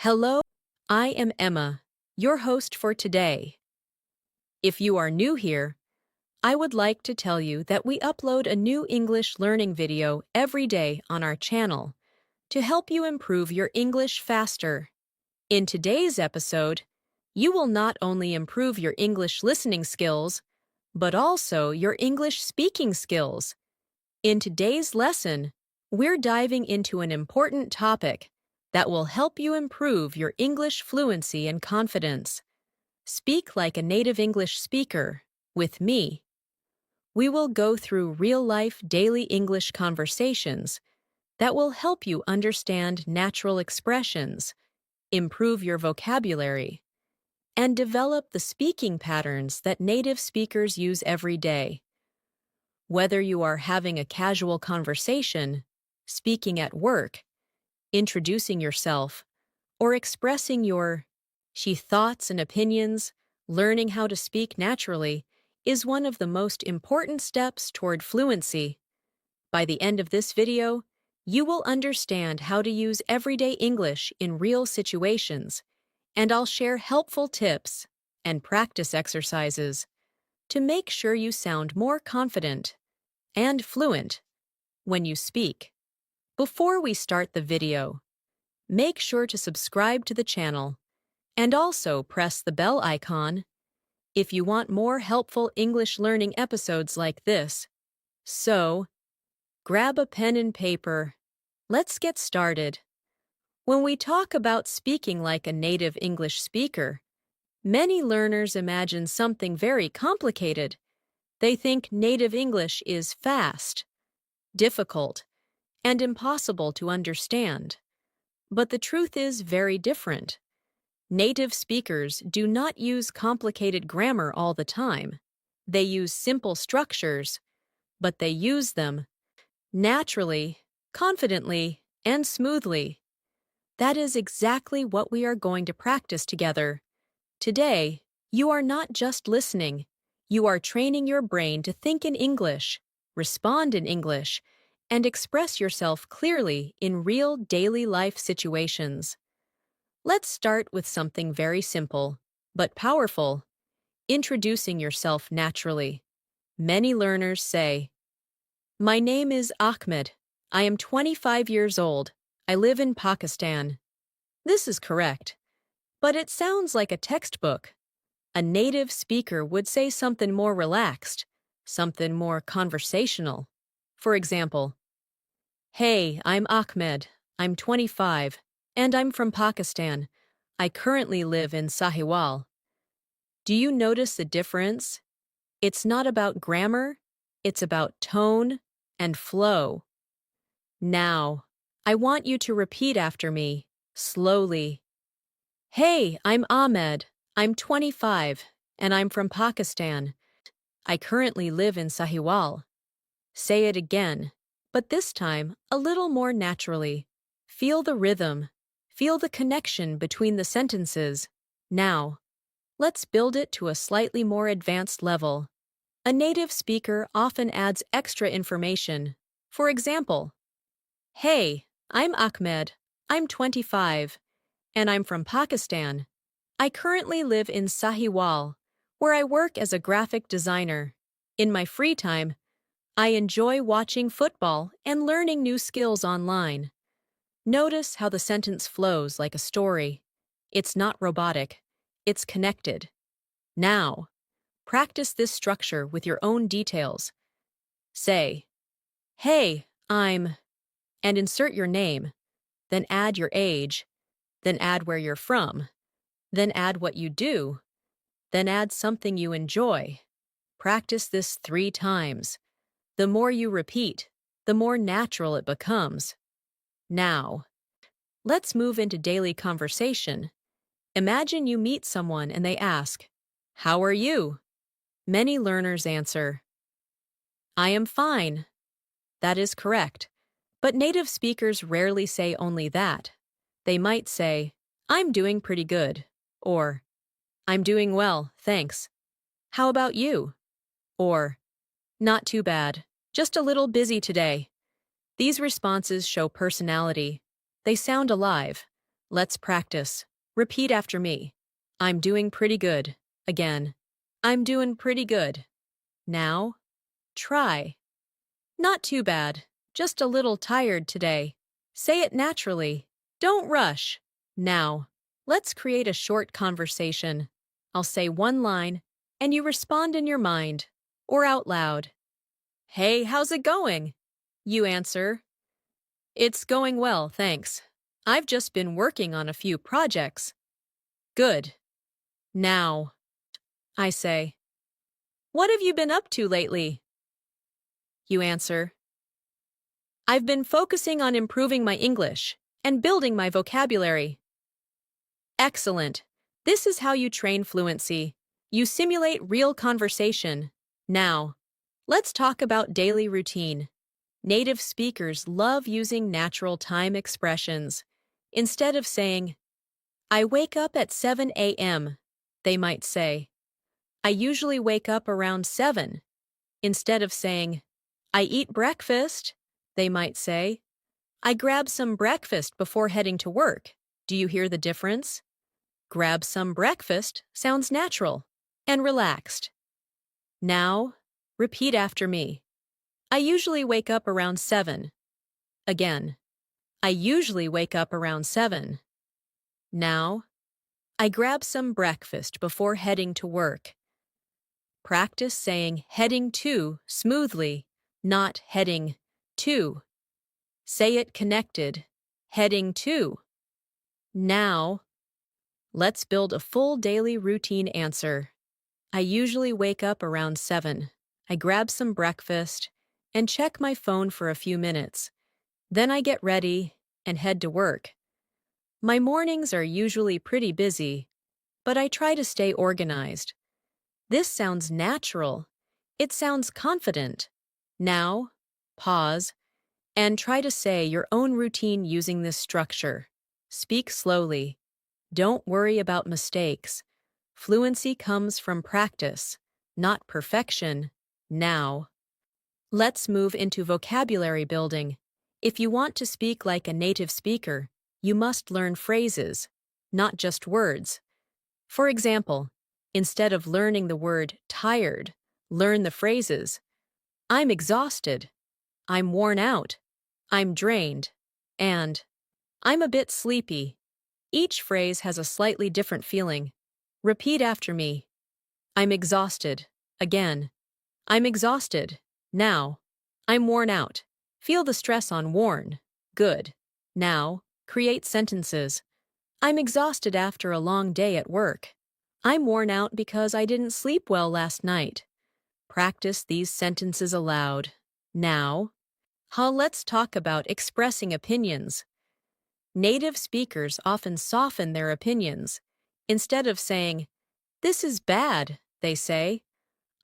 Hello, I am Emma, your host for today. If you are new here, I would like to tell you that we upload a new English learning video every day on our channel to help you improve your English faster. In today's episode, you will not only improve your English listening skills, but also your English speaking skills. In today's lesson, we're diving into an important topic that will help you improve your English fluency and confidence. Speak like a native English speaker with me. We will go through real-life daily English conversations that will help you understand natural expressions, improve your vocabulary, and develop the speaking patterns that native speakers use every day. Whether you are having a casual conversation, speaking at work, introducing yourself, or expressing your thoughts and opinions, learning how to speak naturally is one of the most important steps toward fluency. By the end of this video, you will understand how to use everyday English in real situations, and I'll share helpful tips and practice exercises to make sure you sound more confident and fluent when you speak. Before we start the video, make sure to subscribe to the channel and also press the bell icon if you want more helpful English learning episodes like this. So, grab a pen and paper. Let's get started. When we talk about speaking like a native English speaker, many learners imagine something very complicated. They think native English is fast, difficult, and impossible to understand. But the truth is very different. Native speakers do not use complicated grammar all the time. They use simple structures, but they use them naturally, confidently, and smoothly. That is exactly what we are going to practice together. Today, you are not just listening. You are training your brain to think in English, respond in English, and express yourself clearly in real daily life situations. Let's start with something very simple, but powerful: introducing yourself naturally. Many learners say, "My name is Ahmed. I am 25 years old. I live in Pakistan." This is correct, but it sounds like a textbook. A native speaker would say something more relaxed, something more conversational. For example, "Hey, I'm Ahmed. I'm 25, and I'm from Pakistan. I currently live in Sahiwal." Do you notice the difference? It's not about grammar, it's about tone and flow. Now, I want you to repeat after me, slowly. "Hey, I'm Ahmed. I'm 25, and I'm from Pakistan. I currently live in Sahiwal." Say it again, but this time a little more naturally. Feel the rhythm. Feel the connection between the sentences. Now, let's build it to a slightly more advanced level. A native speaker often adds extra information. For example, "Hey, I'm Ahmed. I'm 25, and I'm from Pakistan. I currently live in Sahiwal, where I work as a graphic designer. In my free time, I enjoy watching football and learning new skills online." Notice how the sentence flows like a story. It's not robotic. It's connected. Now, practice this structure with your own details. Say, "Hey, I'm," and insert your name. Then add your age. Then add where you're from. Then add what you do. Then add something you enjoy. Practice this 3 times. The more you repeat, the more natural it becomes. Now, let's move into daily conversation. Imagine you meet someone and they ask, "How are you?" Many learners answer, "I am fine." That is correct, but native speakers rarely say only that. They might say, "I'm doing pretty good," or "I'm doing well, thanks. How about you?" Or, "Not too bad, just a little busy today." These responses show personality. They sound alive. Let's practice. Repeat after me. I'm doing pretty good. Again. I'm doing pretty good. Now, try. Not too bad. Just a little tired today. Say it naturally. Don't rush. Now, let's create a short conversation. I'll say one line, and you respond in your mind, or out loud. Hey, how's it going? You answer, it's going well, thanks. I've just been working on a few projects. Good. Now, I say, what have you been up to lately? You answer, I've been focusing on improving my English and building my vocabulary. Excellent. This is how you train fluency. You simulate real conversation. Now, let's talk about daily routine. Native speakers love using natural time expressions. Instead of saying, I wake up at 7 a.m., they might say, I usually wake up around 7. Instead of saying, I eat breakfast, they might say, I grab some breakfast before heading to work. Do you hear the difference? Grab some breakfast sounds natural and relaxed. Now, repeat after me. I usually wake up around 7. Again, I usually wake up around 7. Now, I grab some breakfast before heading to work. Practice saying heading to smoothly, not heading to. Say it connected, heading to. Now, let's build a full daily routine answer. I usually wake up around 7. I grab some breakfast and check my phone for a few minutes. Then I get ready and head to work. My mornings are usually pretty busy, but I try to stay organized. This sounds natural. It sounds confident. Now, pause, and try to say your own routine using this structure. Speak slowly. Don't worry about mistakes. Fluency comes from practice, not perfection. Now, let's move into vocabulary building. If you want to speak like a native speaker, you must learn phrases, not just words. For example, instead of learning the word tired, learn the phrases, I'm exhausted, I'm worn out, I'm drained, and I'm a bit sleepy. Each phrase has a slightly different feeling. Repeat after me. I'm exhausted. Again. I'm exhausted. Now. I'm worn out. Feel the stress on worn. Good. Now, create sentences. I'm exhausted after a long day at work. I'm worn out because I didn't sleep well last night. Practice these sentences aloud. Now, let's talk about expressing opinions. Native speakers often soften their opinions. Instead of saying, this is bad, they say,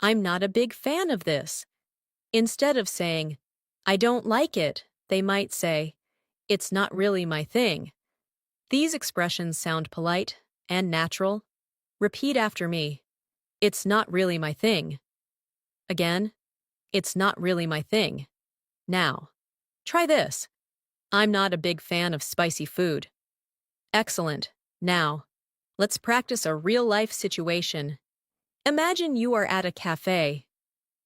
I'm not a big fan of this. Instead of saying, I don't like it, they might say, it's not really my thing. These expressions sound polite and natural. Repeat after me. It's not really my thing. Again, it's not really my thing. Now, try this. I'm not a big fan of spicy food. Excellent. Now, let's practice a real-life situation. Imagine you are at a cafe.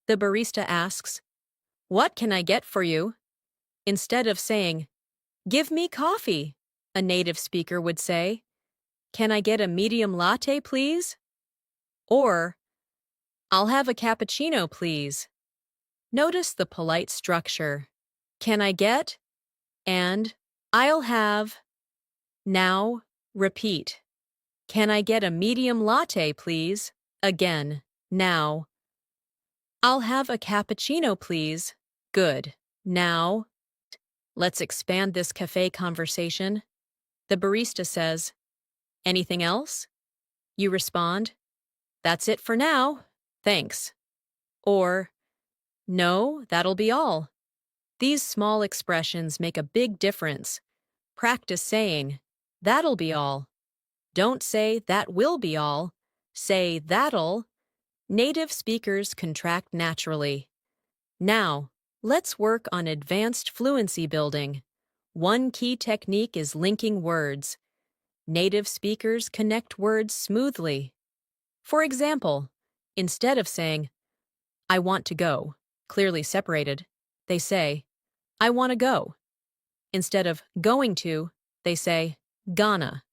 The barista asks, what can I get for you? Instead of saying, give me coffee, a native speaker would say, can I get a medium latte, please? Or, I'll have a cappuccino, please. Notice the polite structure. Can I get? And I'll have. Now, repeat. Can I get a medium latte, please? Again. Now. I'll have a cappuccino, please. Good. Now, let's expand this cafe conversation. The barista says, anything else? You respond, that's it for now. Thanks. Or, no, that'll be all. These small expressions make a big difference. Practice saying, that'll be all. Don't say that will be all. Say that'll. Native speakers contract naturally. Now, let's work on advanced fluency building. One key technique is linking words. native speakers connect words smoothly. For example, instead of saying, I want to go, clearly separated, they say, I want to go. Instead of going to, they say, gonna.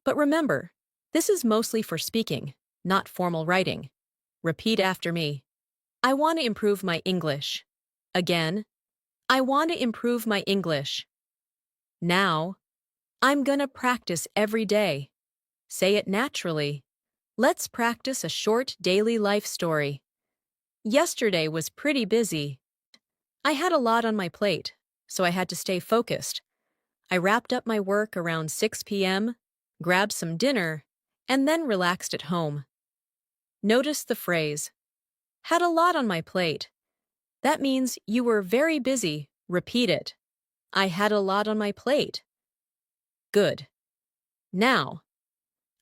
But remember, this is mostly for speaking, not formal writing. Repeat after me. I want to improve my English. Again, I want to improve my English. Now, I'm gonna practice every day. Say it naturally. Let's practice a short daily life story. Yesterday was pretty busy. I had a lot on my plate, so I had to stay focused. I wrapped up my work around 6 p.m., grabbed some dinner, and then relaxed at home. Notice the phrase, had a lot on my plate. That means you were very busy. Repeat it. I had a lot on my plate. Good. Now,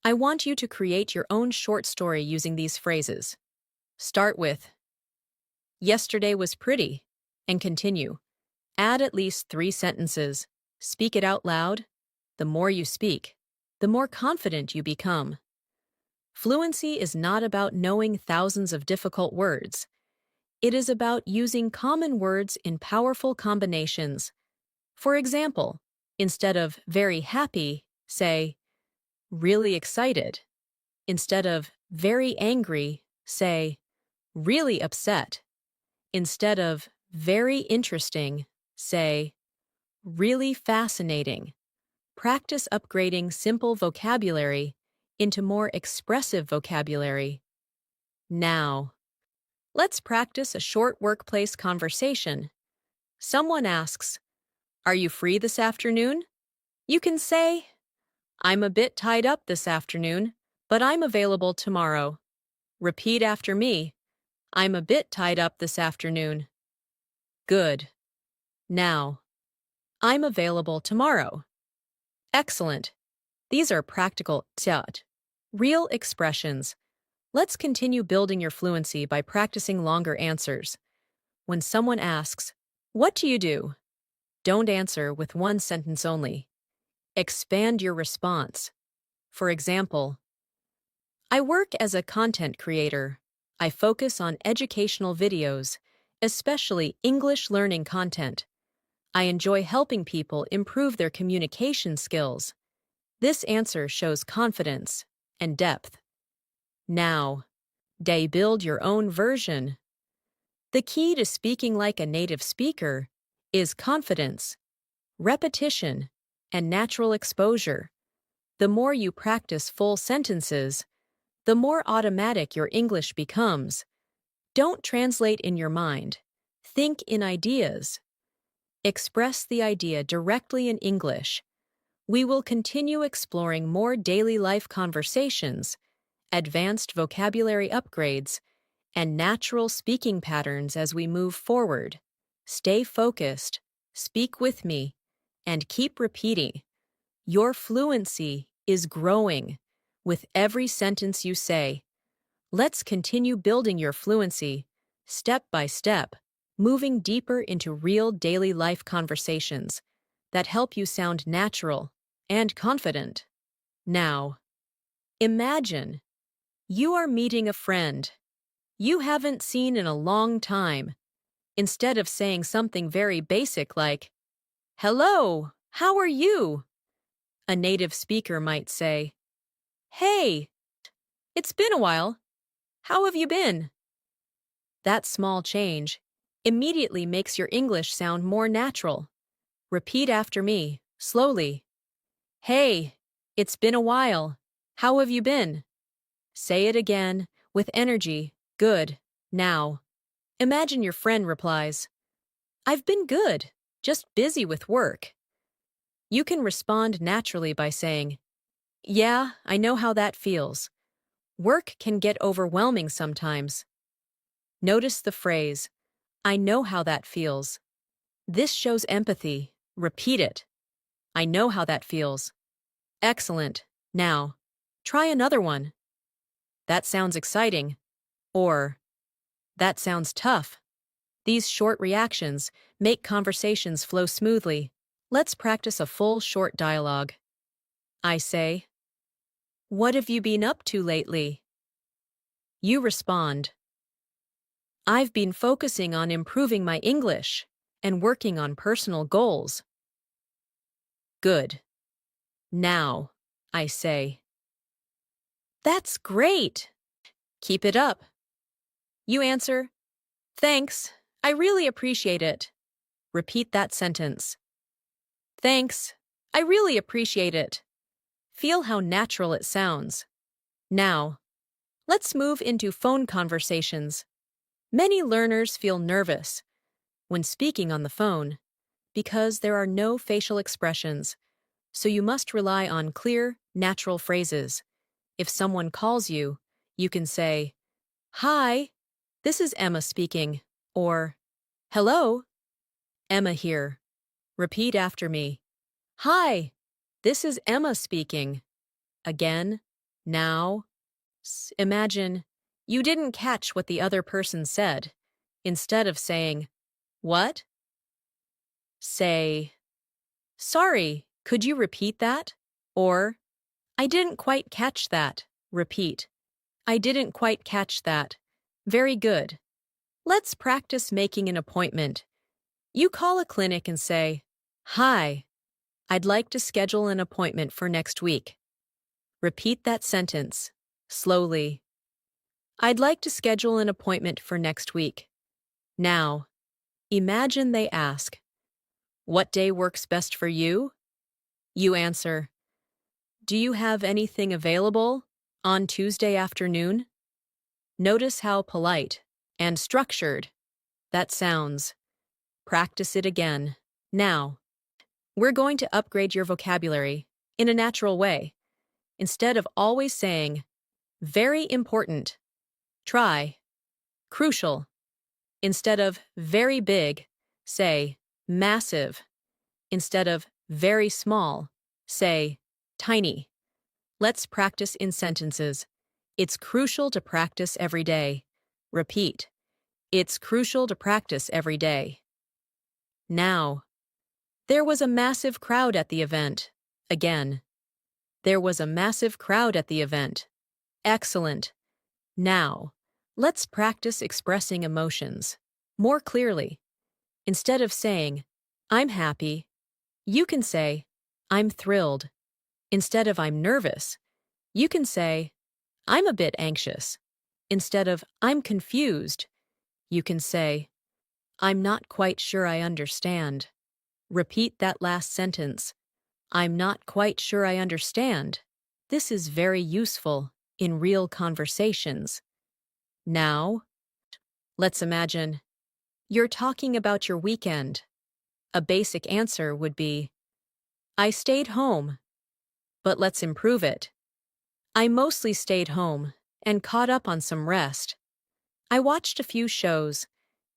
I want you to create your own short story using these phrases. Start with, yesterday was pretty, and continue. Add at least 3 sentences. Speak it out loud. The more you speak, the more confident you become. Fluency is not about knowing thousands of difficult words. It is about using common words in powerful combinations. For example, instead of very happy, say, really excited. Instead of very angry, say, really upset. Instead of very interesting, say, really fascinating. Practice upgrading simple vocabulary into more expressive vocabulary. Now, let's practice a short workplace conversation. Someone asks, are you free this afternoon? You can say, I'm a bit tied up this afternoon, but I'm available tomorrow. Repeat after me. I'm a bit tied up this afternoon. Good. Now, I'm available tomorrow. Excellent. These are practical, real expressions. Let's continue building your fluency by practicing longer answers. When someone asks, what do you do? Don't answer with one sentence only. Expand your response. For example, I work as a content creator. I focus on educational videos, especially English learning content. I enjoy helping people improve their communication skills. This answer shows confidence and depth. Now, build your own version. The key to speaking like a native speaker is confidence, repetition, and natural exposure. The more you practice full sentences, the more automatic your English becomes. Don't translate in your mind. Think in ideas. Express the idea directly in English. We will continue exploring more daily life conversations, advanced vocabulary upgrades, and natural speaking patterns as we move forward. Stay focused, speak with me, and keep repeating. Your fluency is growing with every sentence you say. Let's continue building your fluency, step by step, moving deeper into real daily life conversations that help you sound natural and confident. Now, imagine you are meeting a friend you haven't seen in a long time. Instead of saying something very basic like, hello, how are you? A native speaker might say, hey, it's been a while. How have you been? That small change immediately makes your English sound more natural. Repeat after me, slowly. Hey, it's been a while. How have you been? Say it again, with energy. Good. Now, imagine your friend replies, I've been good, just busy with work. You can respond naturally by saying, yeah, I know how that feels. Work can get overwhelming sometimes. Notice the phrase, I know how that feels. This shows empathy. Repeat it. I know how that feels. Excellent. Now, try another one. That sounds exciting. Or, that sounds tough. These short reactions make conversations flow smoothly. Let's practice a full short dialogue. I say. What have you been up to lately? You respond. I've been focusing on improving my English and working on personal goals. Good. Now, I say. That's great. Keep it up. You answer. Thanks. I really appreciate it. Repeat that sentence. Thanks. I really appreciate it. Feel how natural it sounds. Now, let's move into phone conversations. Many learners feel nervous when speaking on the phone because there are no facial expressions, so you must rely on clear, natural phrases. If someone calls you, you can say, "Hi, this is Emma speaking," or "Hello, Emma here." Repeat after me. "Hi, this is Emma speaking." Again, now. Imagine you didn't catch what the other person said. Instead of saying, "What?" say, "Sorry, could you repeat that?" Or, "I didn't quite catch that." Repeat. "I didn't quite catch that." Very good. Let's practice making an appointment. You call a clinic and say, "Hi, I'd like to schedule an appointment for next week." Repeat that sentence, slowly. I'd like to schedule an appointment for next week. Now, imagine they ask, "What day works best for you?" You answer, "Do you have anything available on Tuesday afternoon?" Notice how polite and structured that sounds. Practice it again. Now, we're going to upgrade your vocabulary in a natural way. Instead of always saying, "Very important," try "crucial." Instead of "very big," say "massive." Instead of "very small," say "tiny." Let's practice in sentences. It's crucial to practice every day. Repeat. It's crucial to practice every day. Now, there was a massive crowd at the event. Again. There was a massive crowd at the event. Excellent. Now, let's practice expressing emotions more clearly. Instead of saying, "I'm happy," you can say, "I'm thrilled." Instead of "I'm nervous," you can say, "I'm a bit anxious." Instead of "I'm confused," you can say, "I'm not quite sure I understand." Repeat that last sentence. "I'm not quite sure I understand." This is very useful in real conversations. Now, let's imagine you're talking about your weekend. A basic answer would be, "I stayed home," but let's improve it. "I mostly stayed home and caught up on some rest. I watched a few shows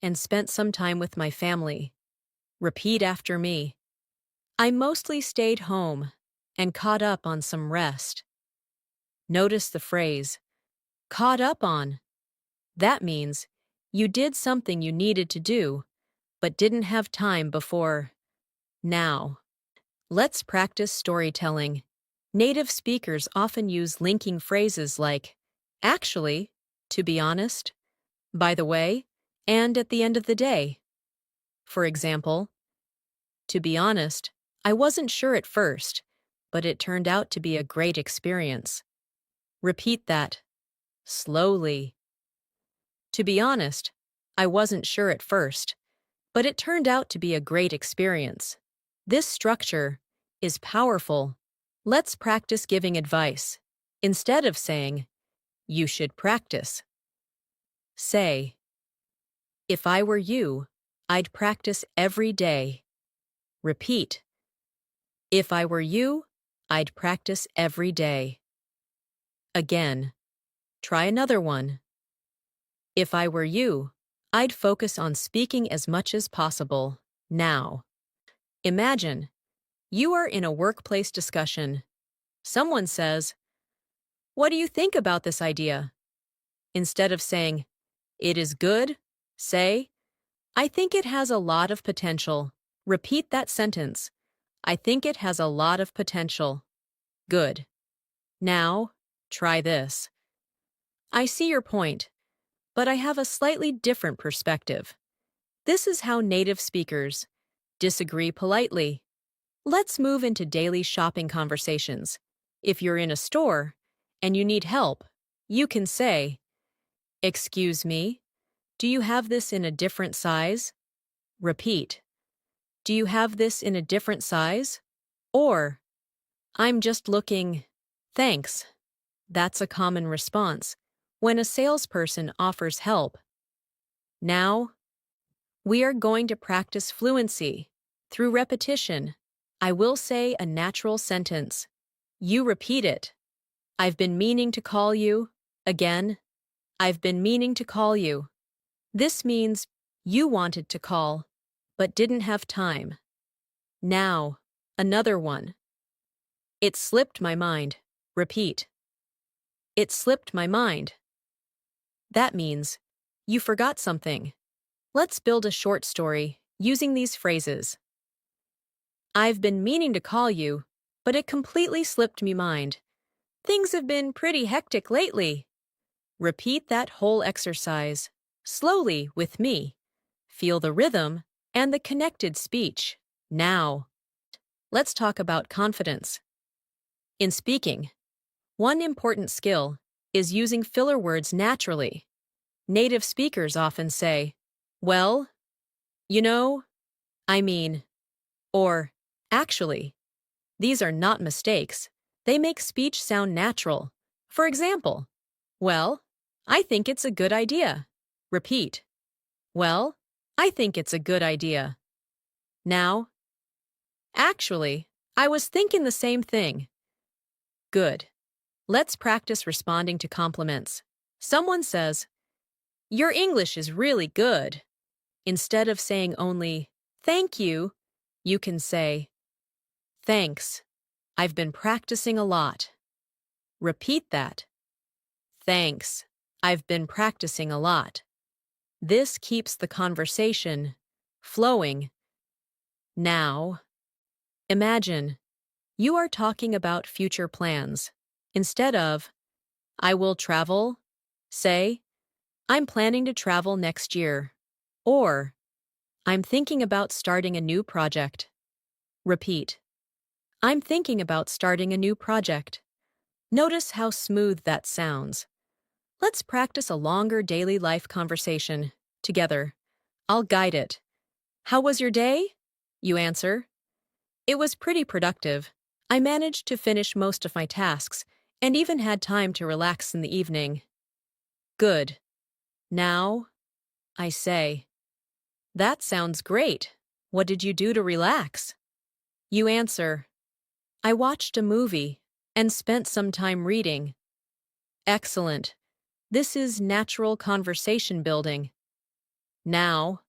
and spent some time with my family." Repeat after me. "I mostly stayed home and caught up on some rest." Notice the phrase, "caught up on." That means you did something you needed to do, but didn't have time before. Now, let's practice storytelling. Native speakers often use linking phrases like, "actually," "to be honest," "by the way," and "at the end of the day." For example, "To be honest, I wasn't sure at first, but it turned out to be a great experience." Repeat that, slowly. "To be honest, I wasn't sure at first, but it turned out to be a great experience." This structure is powerful. Let's practice giving advice. Instead of saying, "You should practice," say, "If I were you, I'd practice every day." Repeat, "If I were you, I'd practice every day." Again, try another one. "If I were you, I'd focus on speaking as much as possible." Now, imagine you are in a workplace discussion. Someone says, "What do you think about this idea?" Instead of saying, "It is good," say, "I think it has a lot of potential." Repeat that sentence. "I think it has a lot of potential." Good. Now, try this. I see your point, but I have a slightly different perspective. This is how native speakers disagree politely. Let's move into daily shopping conversations. If you're in a store and you need help, you can say, "Excuse me, do you have this in a different size?" Repeat, "Do you have this in a different size?" Or, "I'm just looking. Thanks." That's a common response when a salesperson offers help. Now, we are going to practice fluency through repetition. I will say a natural sentence. You repeat it. I've been meaning to call you. Again, I've been meaning to call you. This means you wanted to call, but didn't have time. Now, another one. It slipped my mind. Repeat. It slipped my mind. That means you forgot something. Let's build a short story using these phrases. I've been meaning to call you, but it completely slipped me mind. Things have been pretty hectic lately. Repeat that whole exercise, slowly with me. Feel the rhythm and the connected speech. Now, let's talk about confidence. In speaking, one important skill is using filler words naturally. Native speakers often say, well, you know, I mean, or actually. These are not mistakes. They make speech sound natural. For example, well, I think it's a good idea. Repeat. Well, I think it's a good idea. Now, actually, I was thinking the same thing. Good. Let's practice responding to compliments. Someone says, your English is really good. Instead of saying only, thank you can say, thanks. I've been practicing a lot. Repeat that. Thanks. I've been practicing a lot. This keeps the conversation flowing. Now, imagine you are talking about future plans. Instead of, I will travel, say, I'm planning to travel next year. Or, I'm thinking about starting a new project. Repeat. I'm thinking about starting a new project. Notice how smooth that sounds. Let's practice a longer daily life conversation together. I'll guide it. How was your day? You answer. It was pretty productive. I managed to finish most of my tasks and even had time to relax in the evening. Good. Now, I say, that sounds great. What did you do to relax? You answer, I watched a movie and spent some time reading. Excellent. This is natural conversation building. Now,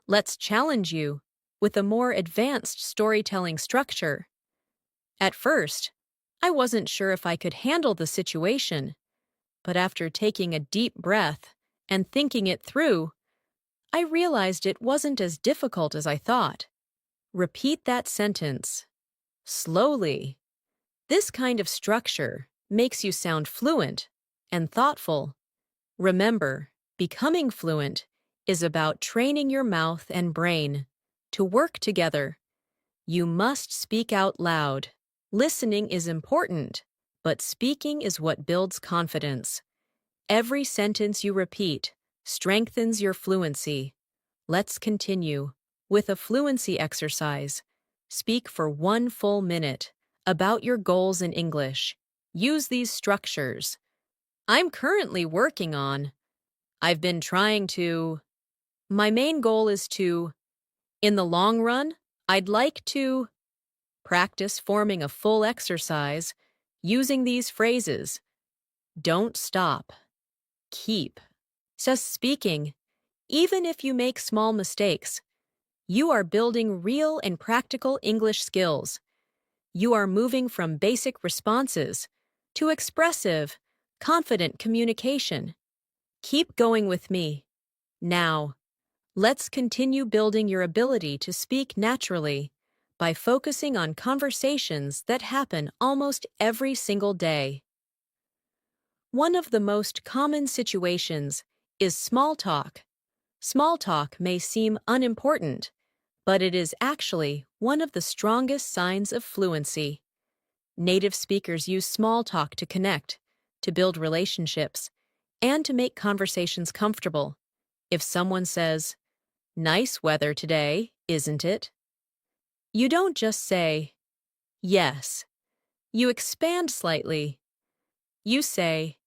let's challenge you with a more advanced storytelling structure. At first, I wasn't sure if I could handle the situation, but after taking a deep breath and thinking it through, I realized it wasn't as difficult as I thought. Repeat that sentence slowly. This kind of structure makes you sound fluent and thoughtful. Remember, becoming fluent is about training your mouth and brain to work together. You must speak out loud. Listening is important, but speaking is what builds confidence. Every sentence you repeat strengthens your fluency. Let's continue with a fluency exercise. Speak for 1 full minute about your goals in English. Use these structures. I'm currently working on. I've been trying to. My main goal is to. In the long run, I'd like to. Practice forming a full exercise using these phrases. Don't stop. Keep. Just speaking. Even if you make small mistakes, you are building real and practical English skills. You are moving from basic responses to expressive, confident communication. Keep going with me. Now, let's continue building your ability to speak naturally by focusing on conversations that happen almost every single day. One of the most common situations is small talk. Small talk may seem unimportant, but it is actually one of the strongest signs of fluency. Native speakers use small talk to connect, to build relationships, and to make conversations comfortable. If someone says, "Nice weather today, isn't it?" you don't just say, "Yes." You expand slightly. You say,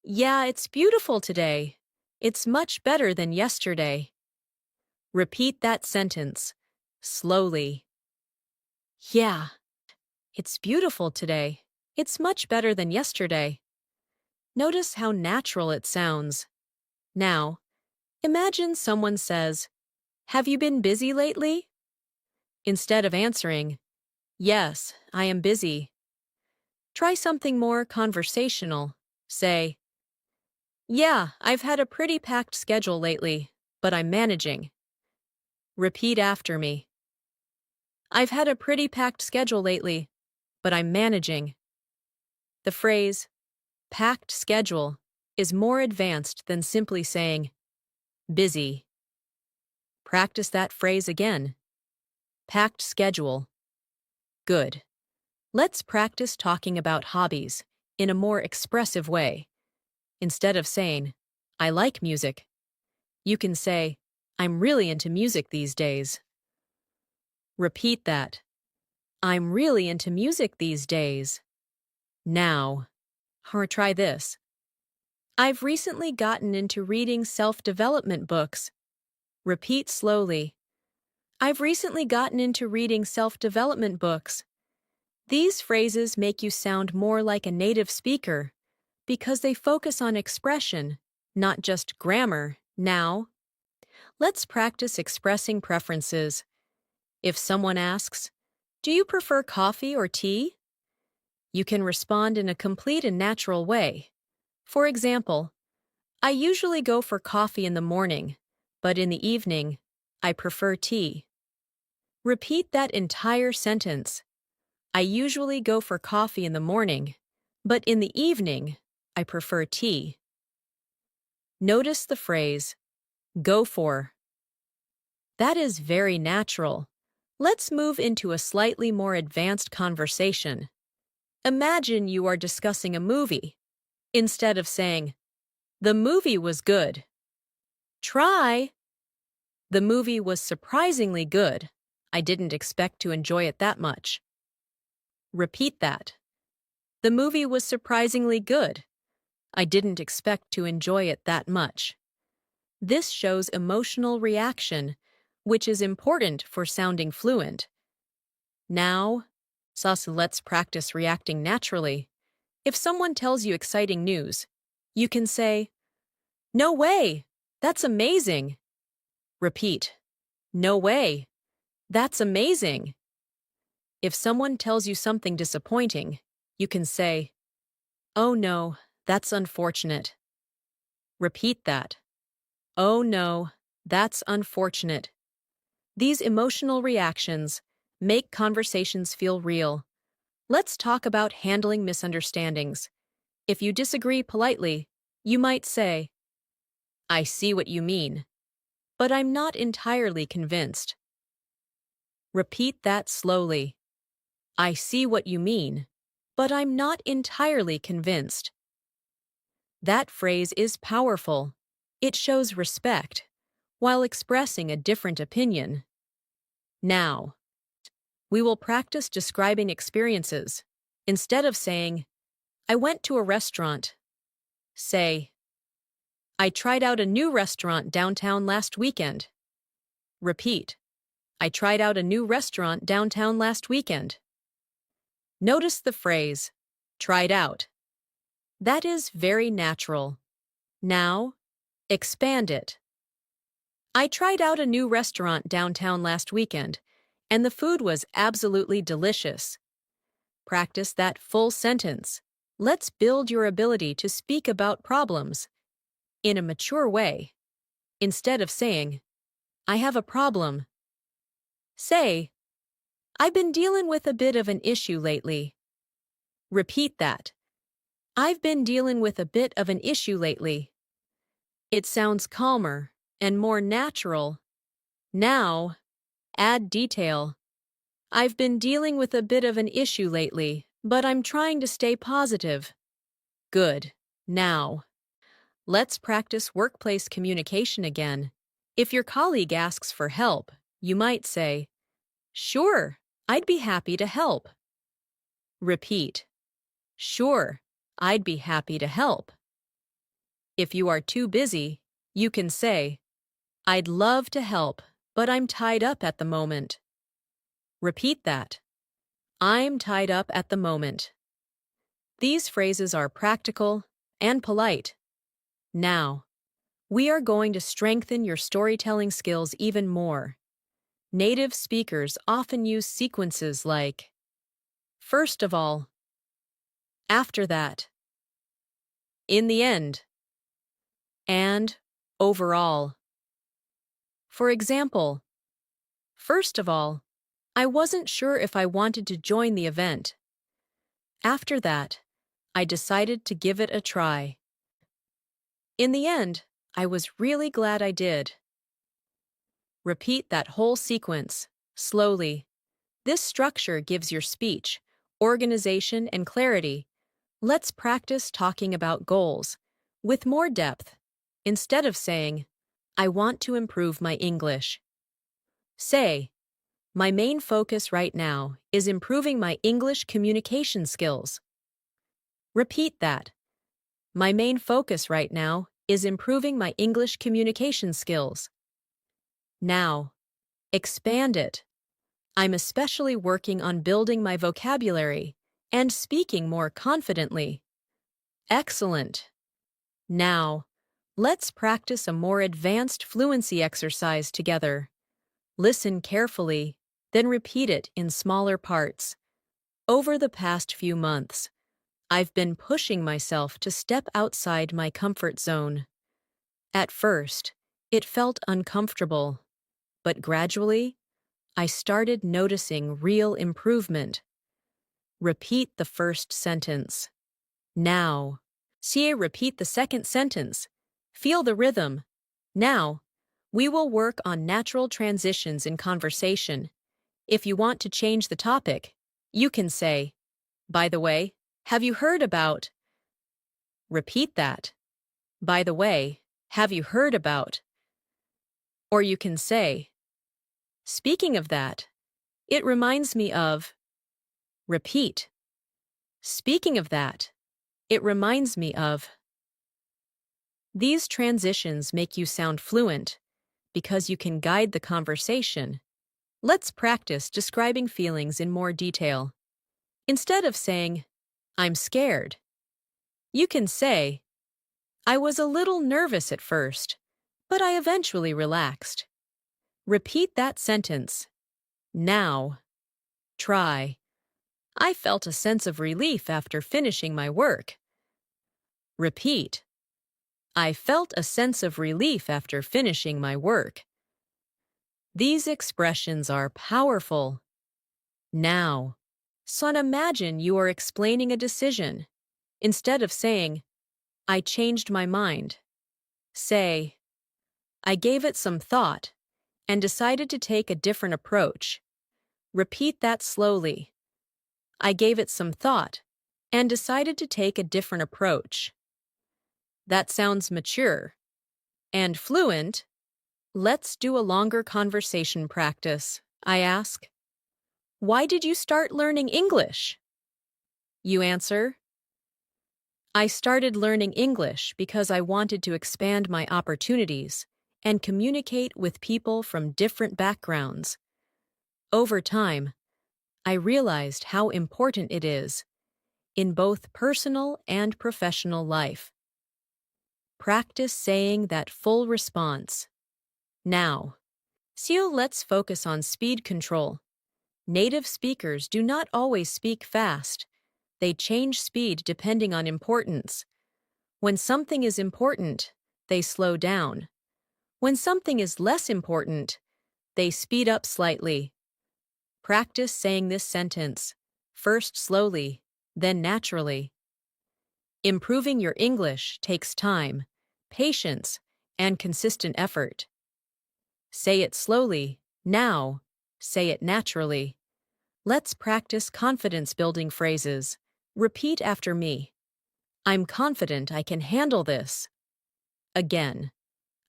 "Yeah, it's beautiful today. It's much better than yesterday." Repeat that sentence, slowly. "Yeah, it's beautiful today. It's much better than yesterday." Notice how natural it sounds. Now, imagine someone says, "Have you been busy lately?" Instead of answering, "Yes, I am busy," try something more conversational. Say, "Yeah, I've had a pretty packed schedule lately, but I'm managing." Repeat after me. "I've had a pretty packed schedule lately, but I'm managing." The phrase, packed schedule, is more advanced than simply saying, busy. Practice that phrase again. Packed schedule. Good. Let's practice talking about hobbies in a more expressive way. Instead of saying, "I like music," you can say, "I'm really into music these days." Repeat that. "I'm really into music these days." Now, or try this. "I've recently gotten into reading self-development books." Repeat slowly. "I've recently gotten into reading self-development books." These phrases make you sound more like a native speaker because they focus on expression, not just grammar. Now, let's practice expressing preferences. If someone asks, "Do you prefer coffee or tea?" you can respond in a complete and natural way. For example, "I usually go for coffee in the morning, but in the evening, I prefer tea." Repeat that entire sentence. "I usually go for coffee in the morning, but in the evening, I prefer tea." Notice the phrase, "go for." That is very natural. Let's move into a slightly more advanced conversation. Imagine you are discussing a movie. Instead of saying, "The movie was good," try, "The movie was surprisingly good. I didn't expect to enjoy it that much." Repeat that. "The movie was surprisingly good. I didn't expect to enjoy it that much." This shows emotional reaction, which is important for sounding fluent. Now, let's practice reacting naturally. If someone tells you exciting news, you can say, "No way! That's amazing!" Repeat, "No way! That's amazing!" If someone tells you something disappointing, you can say, "Oh no, that's unfortunate." Repeat that. "Oh no, that's unfortunate." These emotional reactions make conversations feel real. Let's talk about handling misunderstandings. If you disagree politely, you might say, "I see what you mean, but I'm not entirely convinced." Repeat that slowly. "I see what you mean, but I'm not entirely convinced." That phrase is powerful. It shows respect, while expressing a different opinion. Now, we will practice describing experiences. Instead of saying, "I went to a restaurant," say, "I tried out a new restaurant downtown last weekend." Repeat, "I tried out a new restaurant downtown last weekend." Notice the phrase, "tried out." That is very natural. Now, expand it. "I tried out a new restaurant downtown last weekend, and the food was absolutely delicious." Practice that full sentence. Let's build your ability to speak about problems in a mature way. Instead of saying, "I have a problem," say, I've been dealing with a bit of an issue lately. Repeat that. I've been dealing with a bit of an issue lately. It sounds calmer and more natural. Now, add detail. I've been dealing with a bit of an issue lately, but I'm trying to stay positive. Good. Now, let's practice workplace communication again. If your colleague asks for help, you might say, "Sure, I'd be happy to help." Repeat. "Sure, I'd be happy to help." If you are too busy, you can say, "I'd love to help, but I'm tied up at the moment." Repeat that. I'm tied up at the moment. These phrases are practical and polite. Now, we are going to strengthen your storytelling skills even more. Native speakers often use sequences like, first of all, after that, in the end, and overall. For example, first of all, I wasn't sure if I wanted to join the event. After that, I decided to give it a try. In the end, I was really glad I did. Repeat that whole sequence, slowly. This structure gives your speech organization and clarity. Let's practice talking about goals with more depth. Instead of saying, "I want to improve my English," say, "My main focus right now is improving my English communication skills." Repeat that. My main focus right now is improving my English communication skills. Now, expand it. I'm especially working on building my vocabulary and speaking more confidently. Excellent. Now, let's practice a more advanced fluency exercise together. Listen carefully, then repeat it in smaller parts. Over the past few months, I've been pushing myself to step outside my comfort zone. At first, it felt uncomfortable, but gradually, I started noticing real improvement. Repeat the first sentence. Now. Repeat the second sentence. Feel the rhythm. Now, we will work on natural transitions in conversation. If you want to change the topic, you can say, "By the way, have you heard about?" Repeat that. "By the way, have you heard about?" Or you can say, "Speaking of that, it reminds me of." Repeat. "Speaking of that, it reminds me of." These transitions make you sound fluent because you can guide the conversation. Let's practice describing feelings in more detail. Instead of saying, "I'm scared," you can say, "I was a little nervous at first, but I eventually relaxed." Repeat that sentence. Now. Try. I felt a sense of relief after finishing my work. Repeat. I felt a sense of relief after finishing my work. These expressions are powerful. Now. So imagine you are explaining a decision. Instead of saying, "I changed my mind," say, "I gave it some thought and decided to take a different approach." Repeat that slowly. I gave it some thought and decided to take a different approach. That sounds mature and fluent. Let's do a longer conversation practice. I ask, "Why did you start learning English?" You answer, "I started learning English because I wanted to expand my opportunities and communicate with people from different backgrounds. Over time, I realized how important it is in both personal and professional life." Practice saying that full response. Now, let's focus on speed control. Native speakers do not always speak fast. They change speed depending on importance. When something is important, they slow down. When something is less important, they speed up slightly. Practice saying this sentence, first slowly, then naturally. Improving your English takes time, patience, and consistent effort. Say it slowly, now. Say it naturally. Let's practice confidence-building phrases. Repeat after me. I'm confident I can handle this. Again.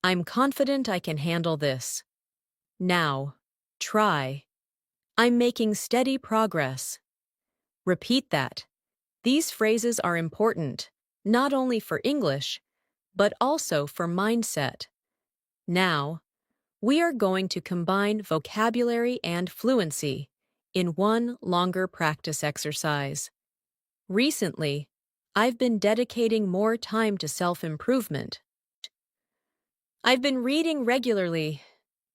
I'm confident I can handle this. Now. Try. I'm making steady progress. Repeat that. These phrases are important, not only for English, but also for mindset. Now, we are going to combine vocabulary and fluency in one longer practice exercise. Recently, I've been dedicating more time to self-improvement. I've been reading regularly,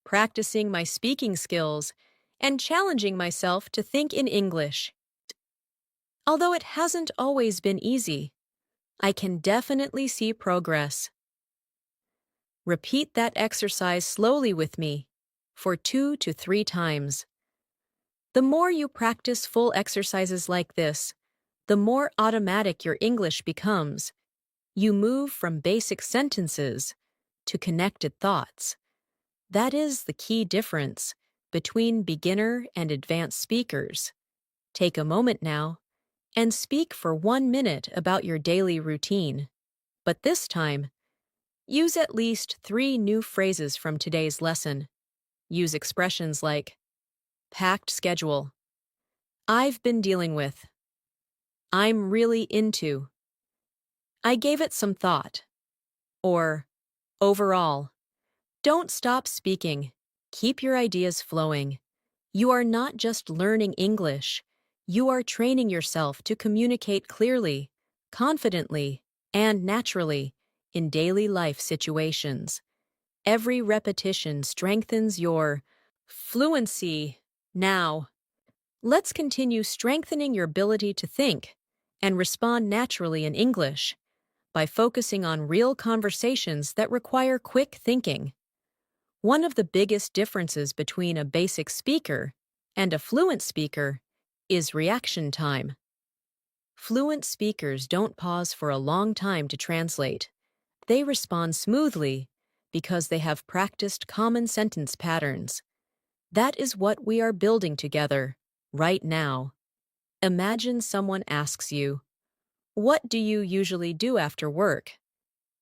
practicing my speaking skills, and challenging myself to think in English. Although it hasn't always been easy, I can definitely see progress. Repeat that exercise slowly with me for 2 to 3 times. The more you practice full exercises like this, the more automatic your English becomes. You move from basic sentences to connected thoughts. That is the key difference between beginner and advanced speakers. Take a moment now and speak for 1 minute about your daily routine. But this time, use at least 3 new phrases from today's lesson. Use expressions like packed schedule, I've been dealing with, I'm really into, I gave it some thought, or overall. Don't stop speaking. Keep your ideas flowing. You are not just learning English. You are training yourself to communicate clearly, confidently, and naturally in daily life situations. Every repetition strengthens your fluency. Now, let's continue strengthening your ability to think and respond naturally in English by focusing on real conversations that require quick thinking. One of the biggest differences between a basic speaker and a fluent speaker is reaction time. Fluent speakers don't pause for a long time to translate. They respond smoothly because they have practiced common sentence patterns. That is what we are building together, right now. Imagine someone asks you, "What do you usually do after work?"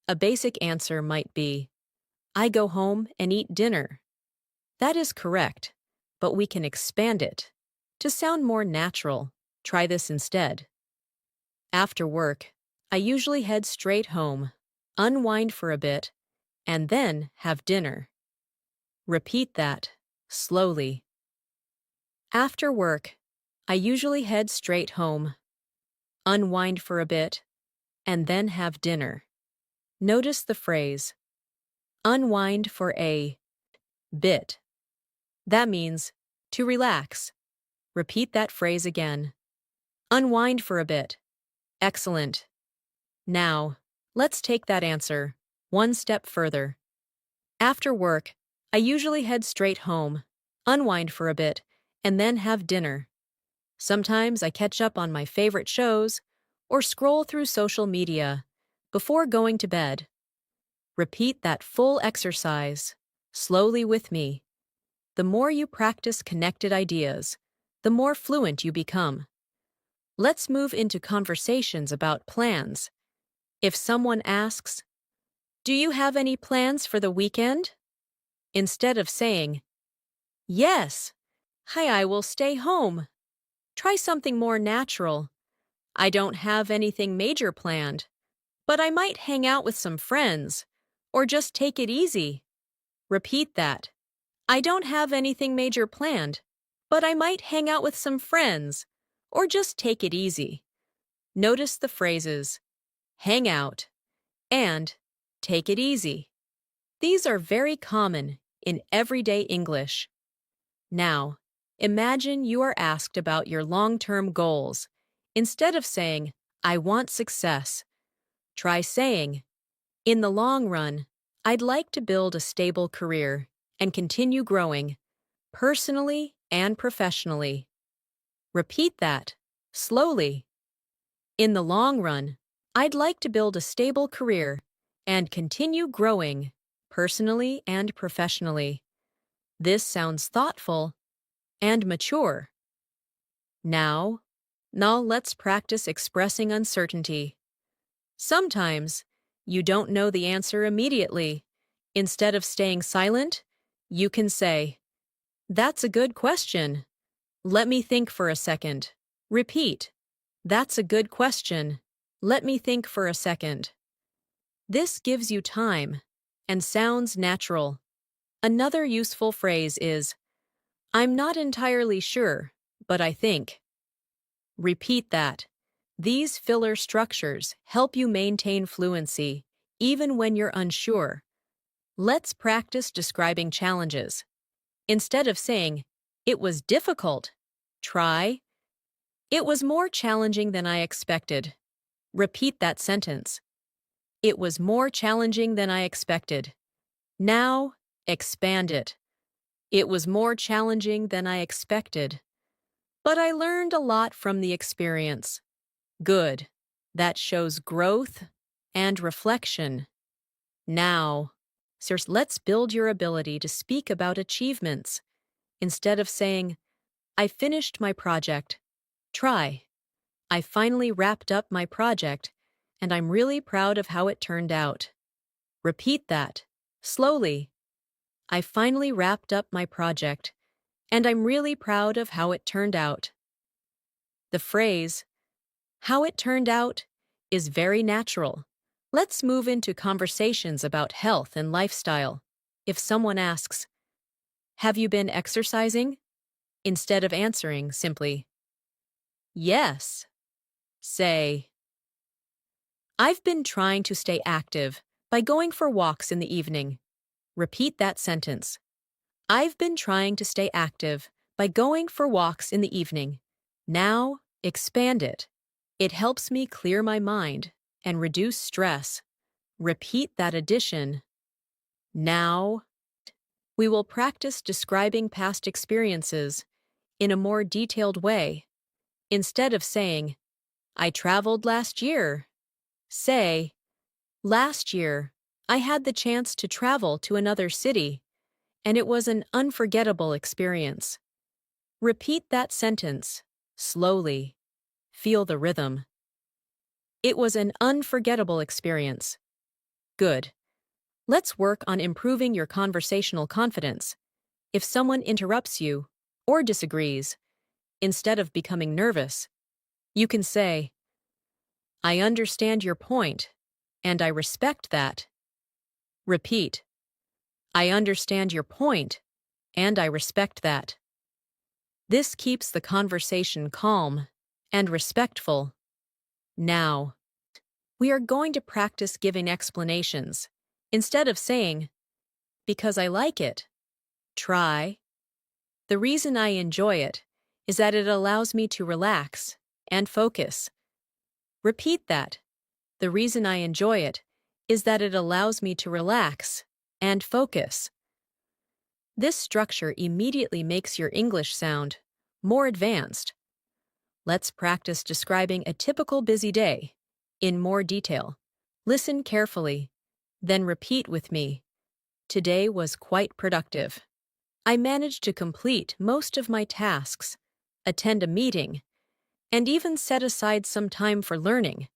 A basic answer might be, "I go home and eat dinner." That is correct, but we can expand it. To sound more natural, try this instead. After work, I usually head straight home, unwind for a bit, and then have dinner. Repeat that, slowly. After work, I usually head straight home, unwind for a bit, and then have dinner. Notice the phrase, unwind for a bit. That means to relax. Repeat that phrase again. Unwind for a bit. Excellent. Now, let's take that answer one step further. After work, I usually head straight home, unwind for a bit, and then have dinner. Sometimes I catch up on my favorite shows or scroll through social media before going to bed. Repeat that full exercise slowly with me. The more you practice connected ideas, the more fluent you become. Let's move into conversations about plans. If someone asks, "Do you have any plans for the weekend?" Instead of saying, "Yes, hi, I will stay home." Try something more natural. "I don't have anything major planned, but I might hang out with some friends, or just take it easy." Repeat that. "I don't have anything major planned, but I might hang out with some friends, or just take it easy." Notice the phrases, hang out, and take it easy. These are very common in everyday English. Now, imagine you are asked about your long-term goals. Instead of saying, "I want success," try saying, "In the long run, I'd like to build a stable career and continue growing, personally and professionally. Repeat that, slowly. In the long run, I'd like to build a stable career and continue growing, personally and professionally. This sounds thoughtful and mature. Now, now let's practice expressing uncertainty. Sometimes, you don't know the answer immediately. Instead of staying silent, you can say, "That's a good question. Let me think for a second." Repeat, "That's a good question. Let me think for a second." This gives you time and sounds natural. Another useful phrase is, "I'm not entirely sure, but I think." Repeat that. These filler structures help you maintain fluency, even when you're unsure. Let's practice describing challenges. Instead of saying, "It was difficult," try, "It was more challenging than I expected." Repeat that sentence. It was more challenging than I expected. Now, expand it. It was more challenging than I expected. But I learned a lot from the experience. Good. That shows growth and reflection. Now, sirs, let's build your ability to speak about achievements. Instead of saying, "I finished my project," try, "I finally wrapped up my project, and I'm really proud of how it turned out." Repeat that, slowly. "I finally wrapped up my project, and I'm really proud of how it turned out." The phrase, "how it turned out," is very natural. Let's move into conversations about health and lifestyle. If someone asks, "Have you been exercising?" Instead of answering simply, "Yes," say, "I've been trying to stay active by going for walks in the evening." Repeat that sentence. "I've been trying to stay active by going for walks in the evening." Now, expand it. "It helps me clear my mind and reduce stress." Repeat that addition. Now, we will practice describing past experiences in a more detailed way. Instead of saying, "I traveled last year," say, "Last year, I had the chance to travel to another city, and it was an unforgettable experience." Repeat that sentence, slowly. Feel the rhythm. It was an unforgettable experience. Good. Let's work on improving your conversational confidence. If someone interrupts you or disagrees, instead of becoming nervous, you can say, "I understand your point, and I respect that." Repeat, "I understand your point, and I respect that." This keeps the conversation calm and respectful. Now, we are going to practice giving explanations. Instead of saying, "Because I like it," try, "The reason I enjoy it is that it allows me to relax and focus." Repeat that. "The reason I enjoy it is that it allows me to relax and focus." This structure immediately makes your English sound more advanced. Let's practice describing a typical busy day in more detail. Listen carefully, then repeat with me. Today was quite productive. I managed to complete most of my tasks, attend a meeting, and even set aside some time for learning.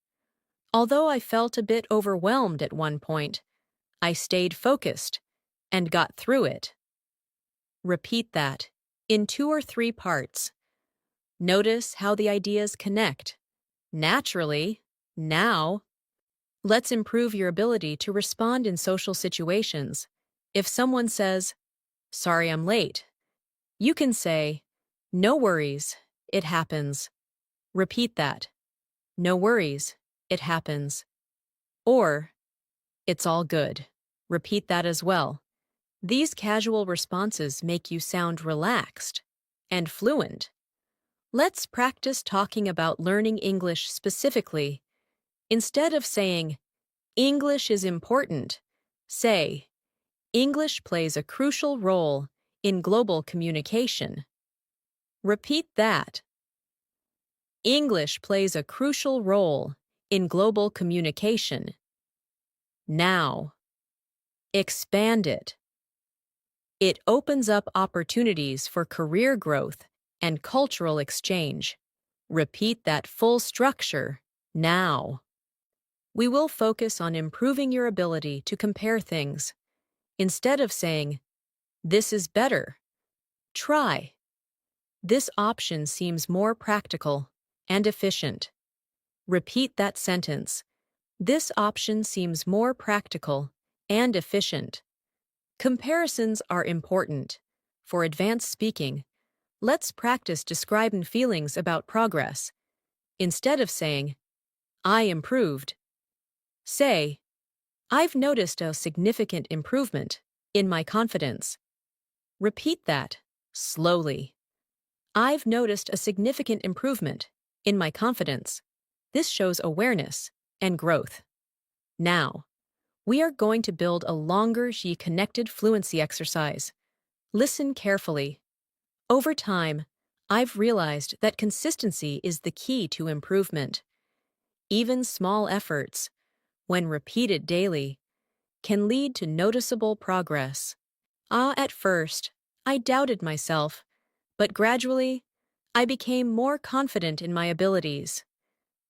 Although I felt a bit overwhelmed at one point, I stayed focused and got through it. Repeat that in 2 or 3 parts. Notice how the ideas connect. Naturally, now, let's improve your ability to respond in social situations. If someone says, "Sorry I'm late," you can say, "No worries, it happens." Repeat that. "No worries, it happens." Or, "It's all good." Repeat that as well. These casual responses make you sound relaxed and fluent. Let's practice talking about learning English specifically. Instead of saying, "English is important," say, "English plays a crucial role in global communication." Repeat that. English plays a crucial role in global communication. Now. Expand it. It opens up opportunities for career growth and cultural exchange. Repeat that full structure. Now. We will focus on improving your ability to compare things. Instead of saying, "This is better," try, "This option seems more practical and efficient." Repeat that sentence. This option seems more practical and efficient. Comparisons are important. For advanced speaking, let's practice describing feelings about progress. Instead of saying, "I improved," say, "I've noticed a significant improvement in my confidence." Repeat that slowly. "I've noticed a significant improvement in my confidence." This shows awareness and growth. Now, we are going to build a longer connected fluency exercise. Listen carefully. Over time, I've realized that consistency is the key to improvement. Even small efforts, when repeated daily, can lead to noticeable progress. At first, I doubted myself, but gradually, I became more confident in my abilities.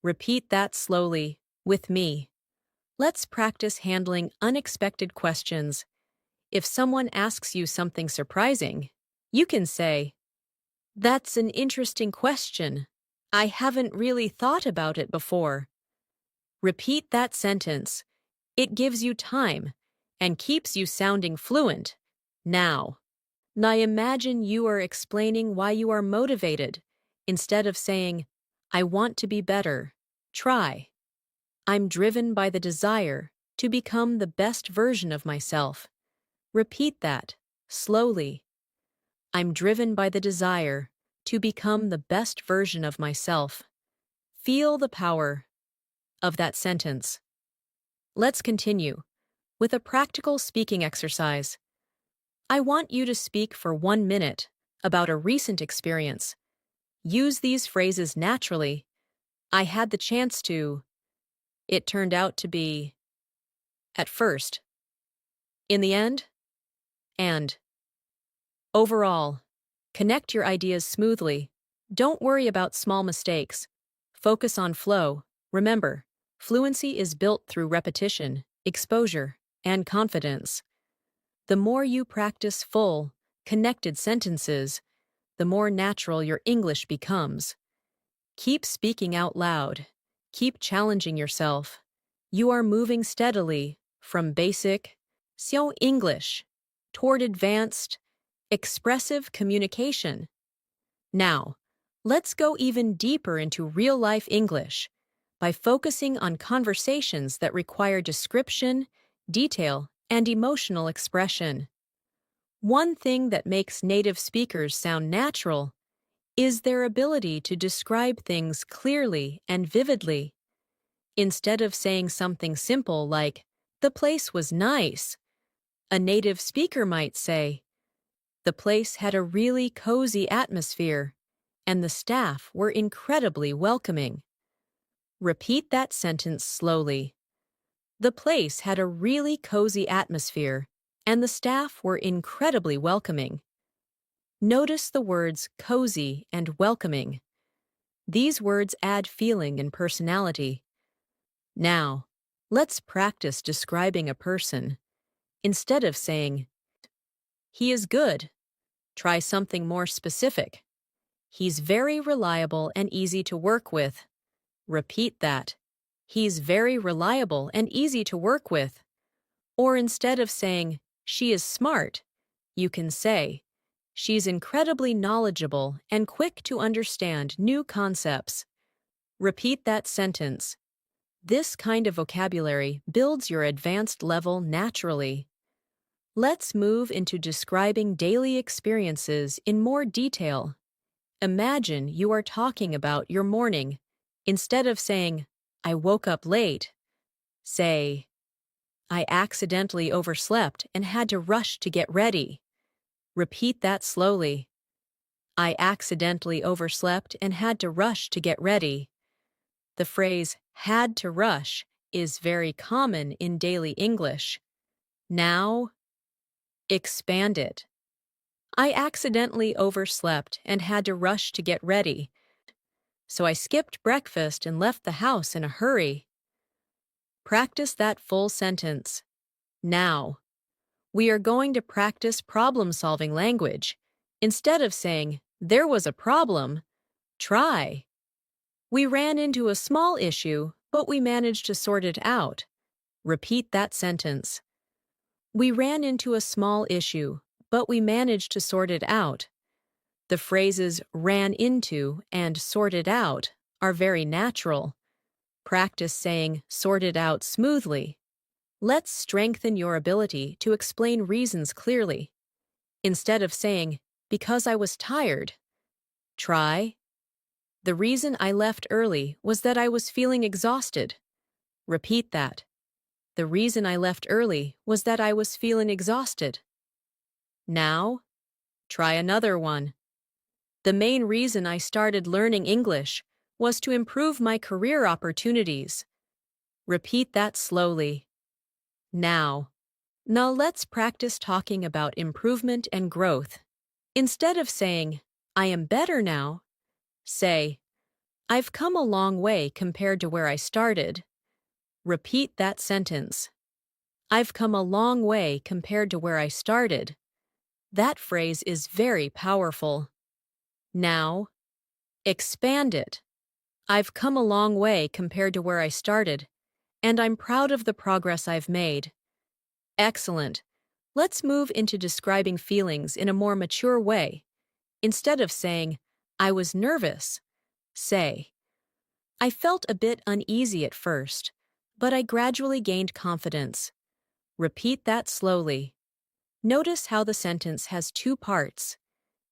Repeat that slowly, with me. Let's practice handling unexpected questions. If someone asks you something surprising, you can say, "That's an interesting question. I haven't really thought about it before." Repeat that sentence. It gives you time and keeps you sounding fluent. Now. Now imagine you are explaining why you are motivated. Instead of saying, "I want to be better," try, "I'm driven by the desire to become the best version of myself." Repeat that, slowly. "I'm driven by the desire to become the best version of myself." Feel the power of that sentence. Let's continue with a practical speaking exercise. I want you to speak for 1 minute about a recent experience. Use these phrases naturally. "I had the chance to," "It turned out to be," "At first," "In the end," and overall. Connect your ideas smoothly. Don't worry about small mistakes. Focus on flow. Remember, fluency is built through repetition, exposure, and confidence. The more you practice full, connected sentences, the more natural your English becomes. Keep speaking out loud. Keep challenging yourself. You are moving steadily from basic, English toward advanced, expressive communication. Now, let's go even deeper into real-life English by focusing on conversations that require description, detail, and emotional expression. One thing that makes native speakers sound natural is their ability to describe things clearly and vividly. Instead of saying something simple like, "The place was nice," a native speaker might say, "The place had a really cozy atmosphere, and the staff were incredibly welcoming." Repeat that sentence slowly. "The place had a really cozy atmosphere, and the staff were incredibly welcoming." Notice the words cozy and welcoming. These words add feeling and personality. Now, let's practice describing a person. Instead of saying, "He is good," try something more specific. "He's very reliable and easy to work with." Repeat that. "He's very reliable and easy to work with." Or instead of saying, "She is smart," you can say, "She's incredibly knowledgeable and quick to understand new concepts." Repeat that sentence. This kind of vocabulary builds your advanced level naturally. Let's move into describing daily experiences in more detail. Imagine you are talking about your morning. Instead of saying, "I woke up late," say, "I accidentally overslept and had to rush to get ready." Repeat that slowly. I accidentally overslept and had to rush to get ready. The phrase had to rush is very common in daily English. Now, expand it. I accidentally overslept and had to rush to get ready, so I skipped breakfast and left the house in a hurry. Practice that full sentence. Now, we are going to practice problem-solving language. Instead of saying, there was a problem, try. We ran into a small issue, but we managed to sort it out. Repeat that sentence. We ran into a small issue, but we managed to sort it out. The phrases ran into and sorted out are very natural. Practice saying sorted out smoothly. Let's strengthen your ability to explain reasons clearly. Instead of saying, because I was tired, try, the reason I left early was that I was feeling exhausted. Repeat that. The reason I left early was that I was feeling exhausted. Now, try another one. The main reason I started learning English was to improve my career opportunities. Repeat that slowly. Now let's practice talking about improvement and growth. Instead of saying, I am better now, say, I've come a long way compared to where I started. Repeat that sentence. I've come a long way compared to where I started. That phrase is very powerful. Now, expand it. I've come a long way compared to where I started, and I'm proud of the progress I've made. Excellent. Let's move into describing feelings in a more mature way. Instead of saying, I was nervous, say, I felt a bit uneasy at first, but I gradually gained confidence. Repeat that slowly. Notice how the sentence has two parts.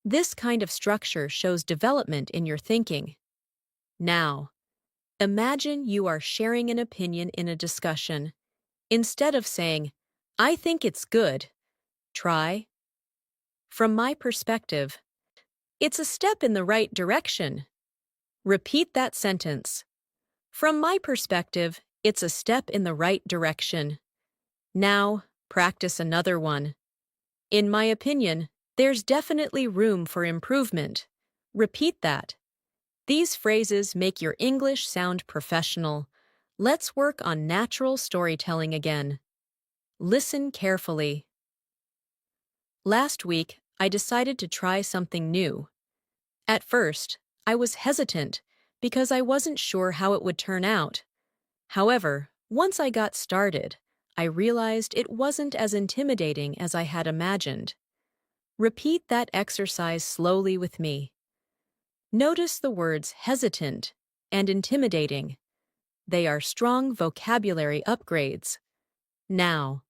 This kind of structure shows development in your thinking. Now, imagine you are sharing an opinion in a discussion. Instead of saying, I think it's good, try, from my perspective, it's a step in the right direction. Repeat that sentence. From my perspective, it's a step in the right direction. Now, practice another one. In my opinion, there's definitely room for improvement. Repeat that. These phrases make your English sound professional. Let's work on natural storytelling again. Listen carefully. Last week, I decided to try something new. At first, I was hesitant because I wasn't sure how it would turn out. However, once I got started, I realized it wasn't as intimidating as I had imagined. Repeat that exercise slowly with me. Notice the words hesitant and intimidating. They are strong vocabulary upgrades. Now,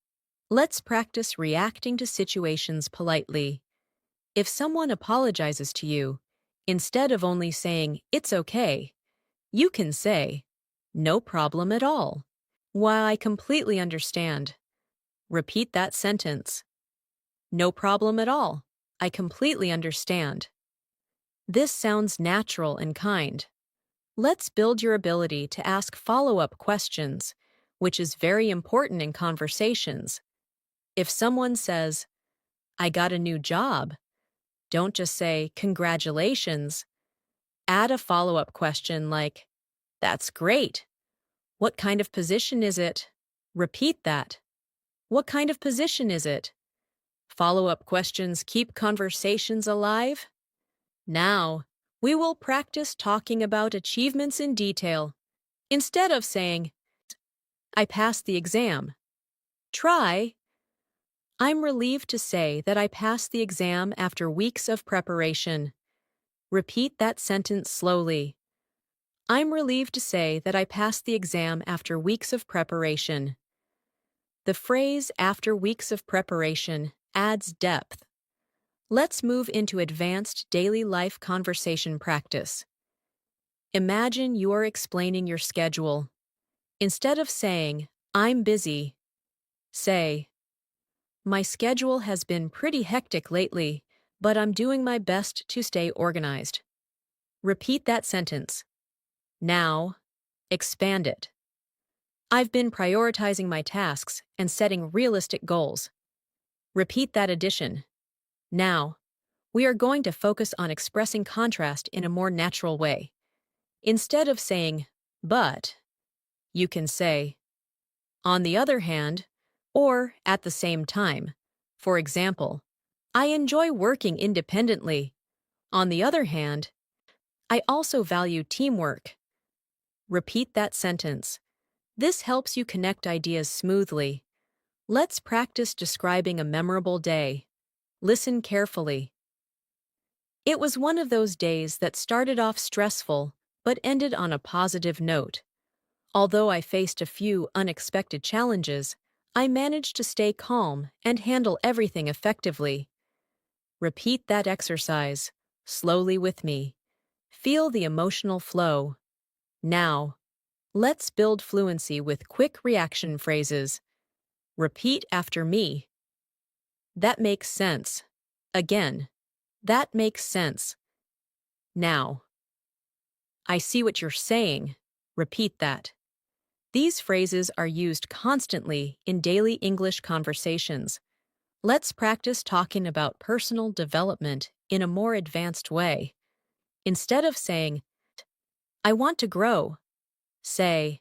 let's practice reacting to situations politely. If someone apologizes to you, instead of only saying, it's okay, you can say, no problem at all. While I completely understand. Repeat that sentence. No problem at all. I completely understand. This sounds natural and kind. Let's build your ability to ask follow-up questions, which is very important in conversations. If someone says, I got a new job, don't just say, congratulations. Add a follow-up question like, that's great. What kind of position is it? Repeat that. What kind of position is it? Follow-up questions keep conversations alive. Now, we will practice talking about achievements in detail. Instead of saying, I passed the exam, try, I'm relieved to say that I passed the exam after weeks of preparation. Repeat that sentence slowly. I'm relieved to say that I passed the exam after weeks of preparation. The phrase after weeks of preparation adds depth. Let's move into advanced daily life conversation practice. Imagine you are explaining your schedule. Instead of saying, I'm busy, say, my schedule has been pretty hectic lately, but I'm doing my best to stay organized. Repeat that sentence. Now, expand it. I've been prioritizing my tasks and setting realistic goals. Repeat that addition. Now, we are going to focus on expressing contrast in a more natural way. Instead of saying, but, you can say, on the other hand, or at the same time. For example, I enjoy working independently. On the other hand, I also value teamwork. Repeat that sentence. This helps you connect ideas smoothly. Let's practice describing a memorable day. Listen carefully. It was one of those days that started off stressful but ended on a positive note. Although I faced a few unexpected challenges, I managed to stay calm and handle everything effectively. Repeat that exercise, slowly with me. Feel the emotional flow. Now, let's build fluency with quick reaction phrases. Repeat after me. That makes sense. Again. That makes sense. Now. I see what you're saying. Repeat that. These phrases are used constantly in daily English conversations. Let's practice talking about personal development in a more advanced way. Instead of saying, I want to grow, say,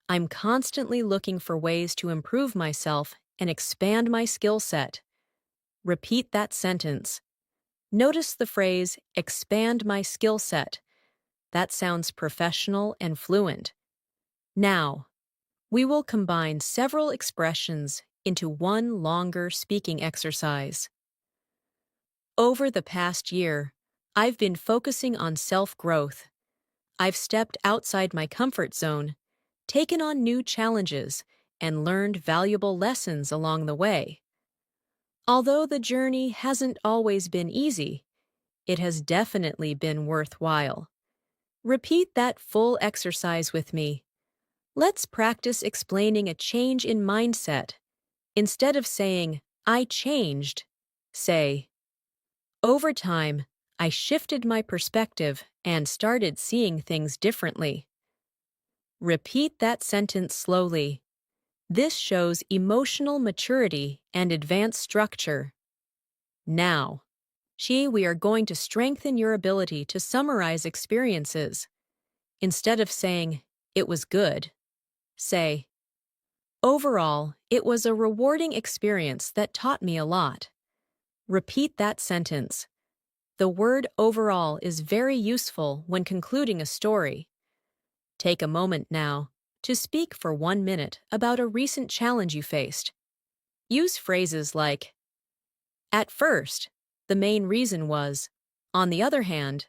I'm constantly looking for ways to improve myself and expand my skill set. Repeat that sentence. Notice the phrase, expand my skill set. That sounds professional and fluent. Now, we will combine several expressions into one longer speaking exercise. Over the past year, I've been focusing on self-growth. I've stepped outside my comfort zone, taken on new challenges, and learned valuable lessons along the way. Although the journey hasn't always been easy, it has definitely been worthwhile. Repeat that full exercise with me. Let's practice explaining a change in mindset. Instead of saying, I changed, say, over time, I shifted my perspective and started seeing things differently. Repeat that sentence slowly. This shows emotional maturity and advanced structure. Now, we are going to strengthen your ability to summarize experiences. Instead of saying, it was good, say, overall, it was a rewarding experience that taught me a lot. Repeat that sentence. The word overall is very useful when concluding a story. Take a moment now to speak for 1 minute about a recent challenge you faced. Use phrases like, at first, the main reason was, on the other hand,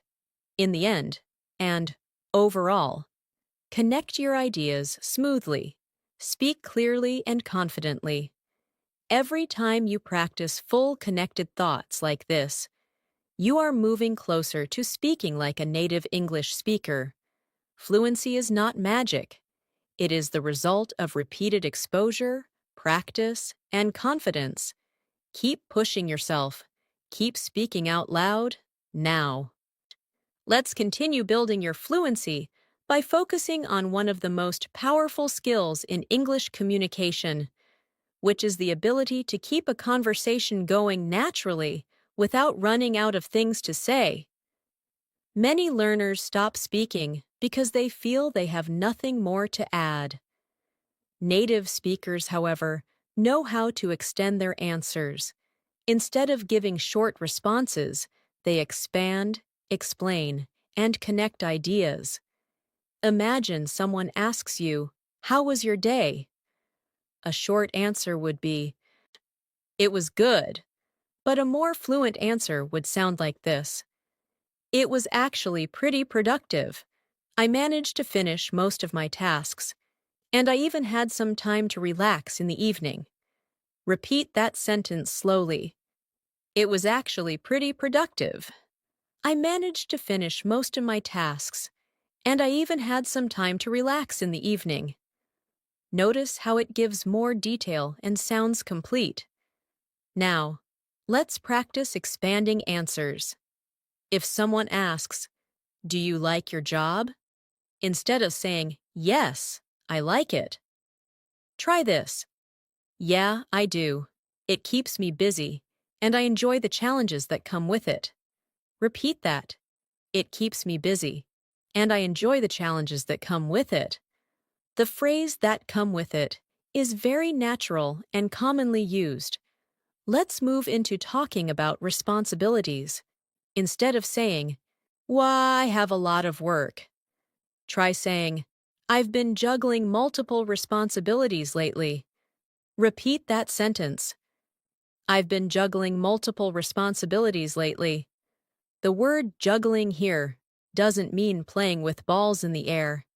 in the end, and overall. Connect your ideas smoothly. Speak clearly and confidently. Every time you practice full connected thoughts like this, you are moving closer to speaking like a native English speaker. Fluency is not magic. It is the result of repeated exposure, practice, and confidence. Keep pushing yourself. Keep speaking out loud, now. Let's continue building your fluency by focusing on one of the most powerful skills in English communication, which is the ability to keep a conversation going naturally without running out of things to say. Many learners stop speaking because they feel they have nothing more to add. Native speakers, however, know how to extend their answers. Instead of giving short responses, they expand, explain, and connect ideas. Imagine someone asks you, "How was your day?" A short answer would be, "It was good," but a more fluent answer would sound like this. "It was actually pretty productive. I managed to finish most of my tasks, and I even had some time to relax in the evening." Repeat that sentence slowly. It was actually pretty productive. I managed to finish most of my tasks, and I even had some time to relax in the evening. Notice how it gives more detail and sounds complete. Now, Let's practice expanding answers. If someone asks, "Do you like your job?" instead of saying, "Yes, I like it," try this. "Yeah, I do. It keeps me busy, and I enjoy the challenges that come with it." Repeat that. It keeps me busy, and I enjoy the challenges that come with it. The phrase "that come with it" is very natural and commonly used. Let's move into talking about responsibilities. Instead of saying, "Why, I have a lot of work," try saying, "I've been juggling multiple responsibilities lately." Repeat that sentence. I've been juggling multiple responsibilities lately. The word juggling here doesn't mean playing with balls in the air.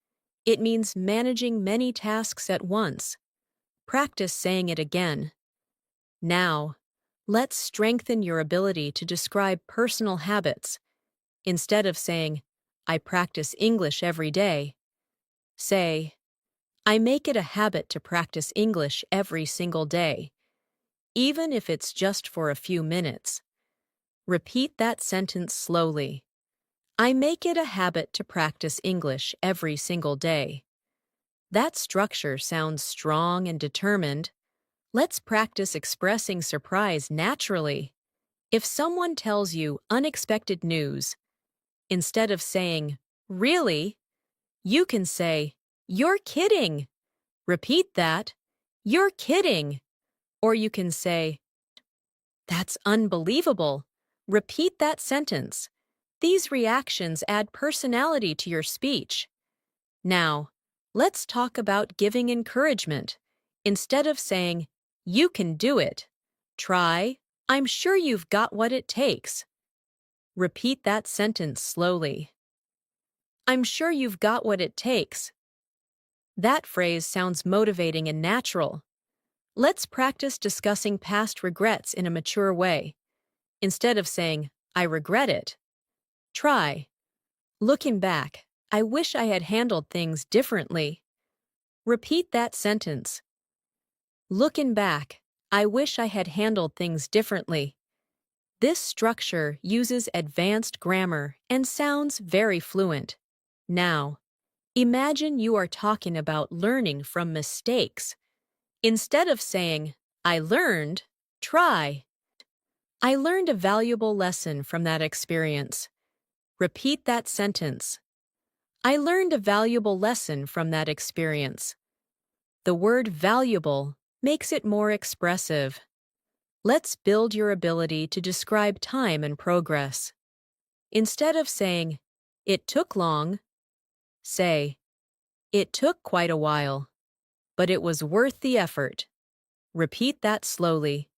It means managing many tasks at once. Practice saying it again. Now, let's strengthen your ability to describe personal habits. Instead of saying, "I practice English every day," say, "I make it a habit to practice English every single day, even if it's just for a few minutes." Repeat that sentence slowly. I make it a habit to practice English every single day. That structure sounds strong and determined. Let's practice expressing surprise naturally. If someone tells you unexpected news, instead of saying, "Really?" you can say, "You're kidding." Repeat that. "You're kidding." Or you can say, "That's unbelievable." Repeat that sentence. These reactions add personality to your speech. Now, let's talk about giving encouragement. Instead of saying, "You can do it," try, "I'm sure you've got what it takes." Repeat that sentence slowly. I'm sure you've got what it takes. That phrase sounds motivating and natural. Let's practice discussing past regrets in a mature way. Instead of saying, "I regret it," try, "Looking back, I wish I had handled things differently." Repeat that sentence. Looking back, I wish I had handled things differently. This structure uses advanced grammar and sounds very fluent. Now, imagine you are talking about learning from mistakes. Instead of saying, "I learned," try, "I learned a valuable lesson from that experience." Repeat that sentence. I learned a valuable lesson from that experience. The word valuable makes it more expressive. Let's build your ability to describe time and progress. Instead of saying, "It took long," say, "It took quite a while, but it was worth the effort." Repeat that slowly.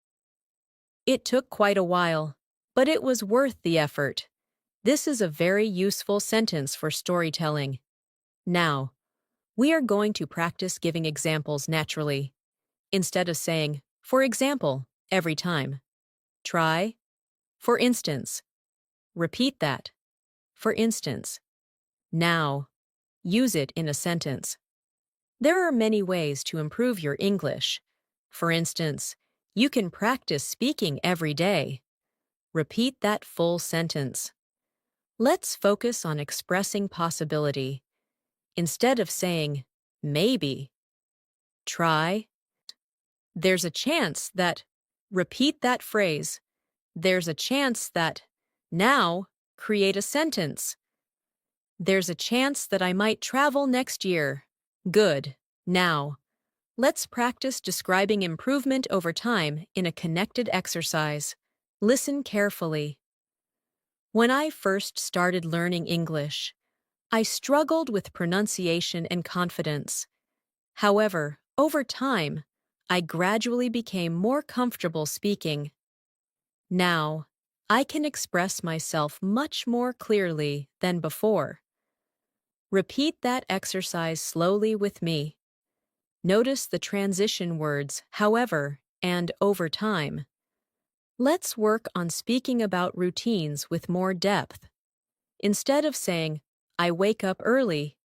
It took quite a while, but it was worth the effort. This is a very useful sentence for storytelling. Now, we are going to practice giving examples naturally. Instead of saying, "For example," every time, try, "For instance." Repeat that. For instance. Now, use it in a sentence. There are many ways to improve your English. For instance, you can practice speaking every day. Repeat that full sentence. Let's focus on expressing possibility. Instead of saying, "Maybe," try, "There's a chance that." Repeat that phrase. There's a chance that. Now, create a sentence. There's a chance that I might travel next year. Good. Now, let's practice describing improvement over time in a connected exercise. Listen carefully. When I first started learning English, I struggled with pronunciation and confidence. However, over time, I gradually became more comfortable speaking. Now, I can express myself much more clearly than before. Repeat that exercise slowly with me. Notice the transition words, "however," and "over time." Let's work on speaking about routines with more depth. Instead of saying, "I wake up early,"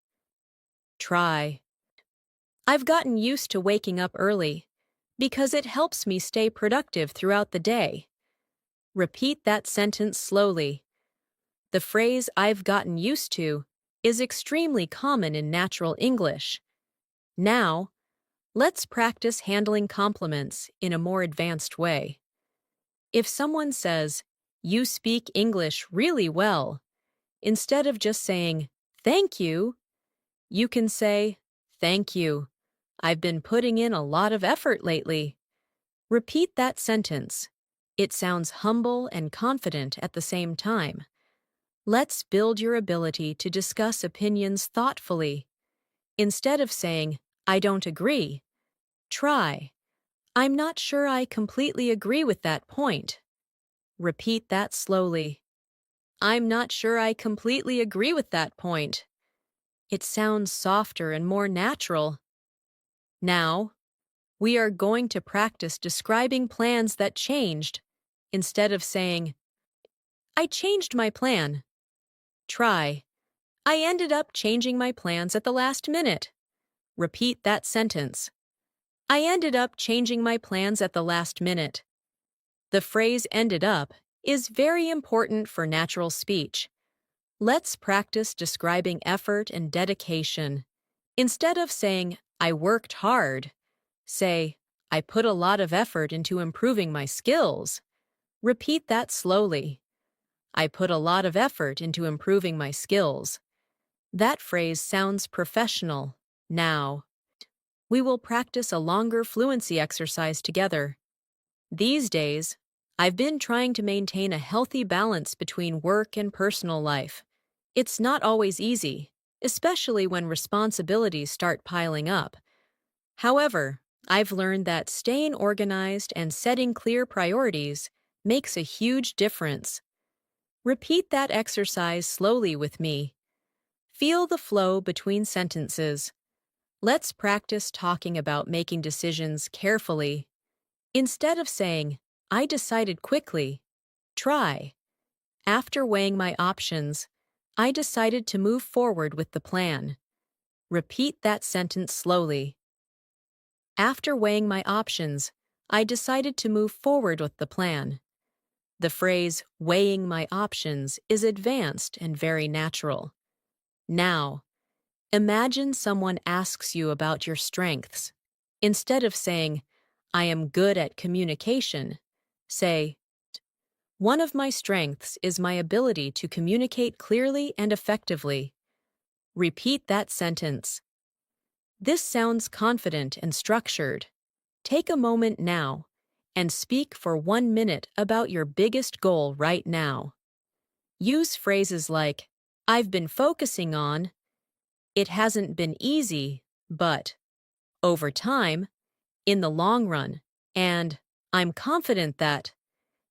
try, "I've gotten used to waking up early because it helps me stay productive throughout the day." Repeat that sentence slowly. The phrase "I've gotten used to" is extremely common in natural English. Now, let's practice handling compliments in a more advanced way. If someone says, "You speak English really well," instead of just saying, "Thank you," you can say, "Thank you. I've been putting in a lot of effort lately." Repeat that sentence. It sounds humble and confident at the same time. Let's build your ability to discuss opinions thoughtfully. Instead of saying, "I don't agree," try, "I'm not sure I completely agree with that point." Repeat that slowly. "I'm not sure I completely agree with that point." It sounds softer and more natural. Now, we are going to practice describing plans that changed. Instead of saying, "I changed my plan," try, "I ended up changing my plans at the last minute." Repeat that sentence. "I ended up changing my plans at the last minute." The phrase "ended up" is very important for natural speech. Let's practice describing effort and dedication. Instead of saying, "I worked hard," say, "I put a lot of effort into improving my skills." Repeat that slowly. "I put a lot of effort into improving my skills." That phrase sounds professional. Now, we will practice a longer fluency exercise together. These days, I've been trying to maintain a healthy balance between work and personal life. It's not always easy, especially when responsibilities start piling up. However, I've learned that staying organized and setting clear priorities makes a huge difference. Repeat that exercise slowly with me. Feel the flow between sentences. Let's practice talking about making decisions carefully. Instead of saying, "I decided quickly," try, "After weighing my options, I decided to move forward with the plan." Repeat that sentence slowly. "After weighing my options, I decided to move forward with the plan." The phrase "weighing my options" is advanced and very natural. Now, imagine someone asks you about your strengths. Instead of saying, "I am good at communication," say, "One of my strengths is my ability to communicate clearly and effectively." Repeat that sentence. This sounds confident and structured. Take a moment now and speak for 1 minute about your biggest goal right now. Use phrases like, "I've been focusing on," "It hasn't been easy, but," "over time," "in the long run," and "I'm confident that."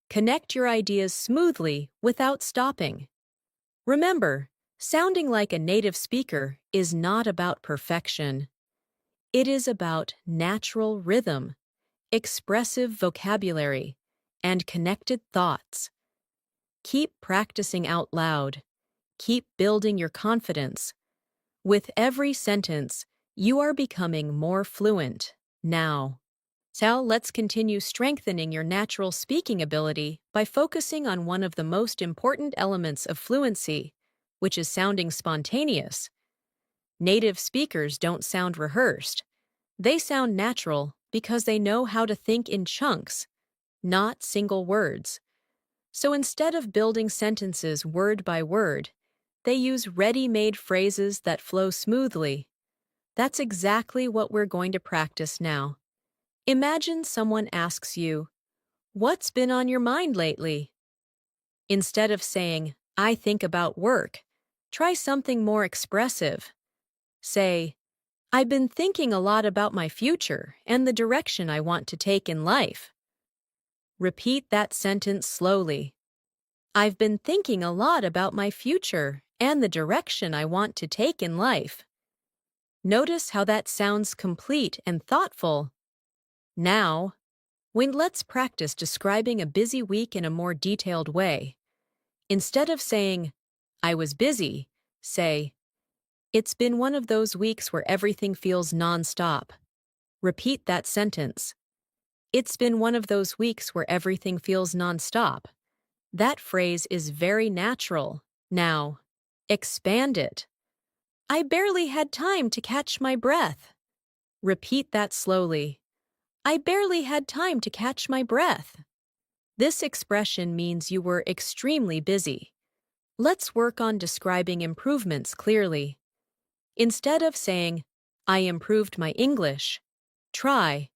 Connect your ideas smoothly without stopping. Remember, sounding like a native speaker is not about perfection. It is about natural rhythm, expressive vocabulary, and connected thoughts. Keep practicing out loud. Keep building your confidence. With every sentence, you are becoming more fluent. Now, let's continue strengthening your natural speaking ability by focusing on one of the most important elements of fluency, which is sounding spontaneous. Native speakers don't sound rehearsed. They sound natural because they know how to think in chunks, not single words. So instead of building sentences word by word, they use ready-made phrases that flow smoothly. That's exactly what we're going to practice now. Imagine someone asks you, "What's been on your mind lately?" Instead of saying, "I think about work," try something more expressive. Say, "I've been thinking a lot about my future and the direction I want to take in life." Repeat that sentence slowly. "I've been thinking a lot about my future and the direction I want to take in life." Notice how that sounds complete and thoughtful. Now, let's practice describing a busy week in a more detailed way. Instead of saying, "I was busy," say, "It's been one of those weeks where everything feels nonstop." Repeat that sentence. "It's been one of those weeks where everything feels nonstop." That phrase is very natural. Now, expand it. I barely had time to catch my breath. Repeat that slowly. I barely had time to catch my breath. This expression means you were extremely busy. Let's work on describing improvements clearly. Instead of saying, I improved my English, try,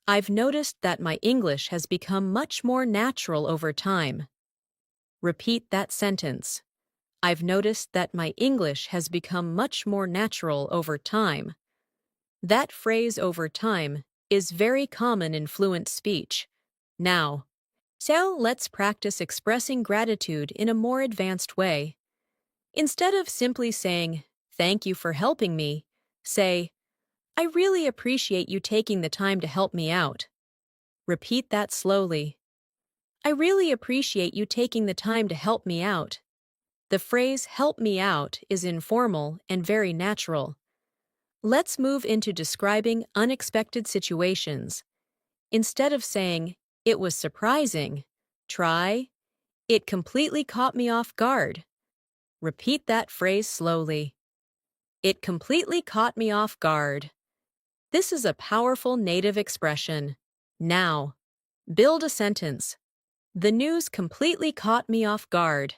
I've noticed that my English has become much more natural over time. Repeat that sentence. I've noticed that my English has become much more natural over time. That phrase over time is very common in fluent speech. Now, so let's practice expressing gratitude in a more advanced way. Instead of simply saying, thank you for helping me, say, I really appreciate you taking the time to help me out. Repeat that slowly. I really appreciate you taking the time to help me out. The phrase help me out is informal and very natural. Let's move into describing unexpected situations. Instead of saying, it was surprising, try, it completely caught me off guard. Repeat that phrase slowly. It completely caught me off guard. This is a powerful native expression. Now, build a sentence. The news completely caught me off guard.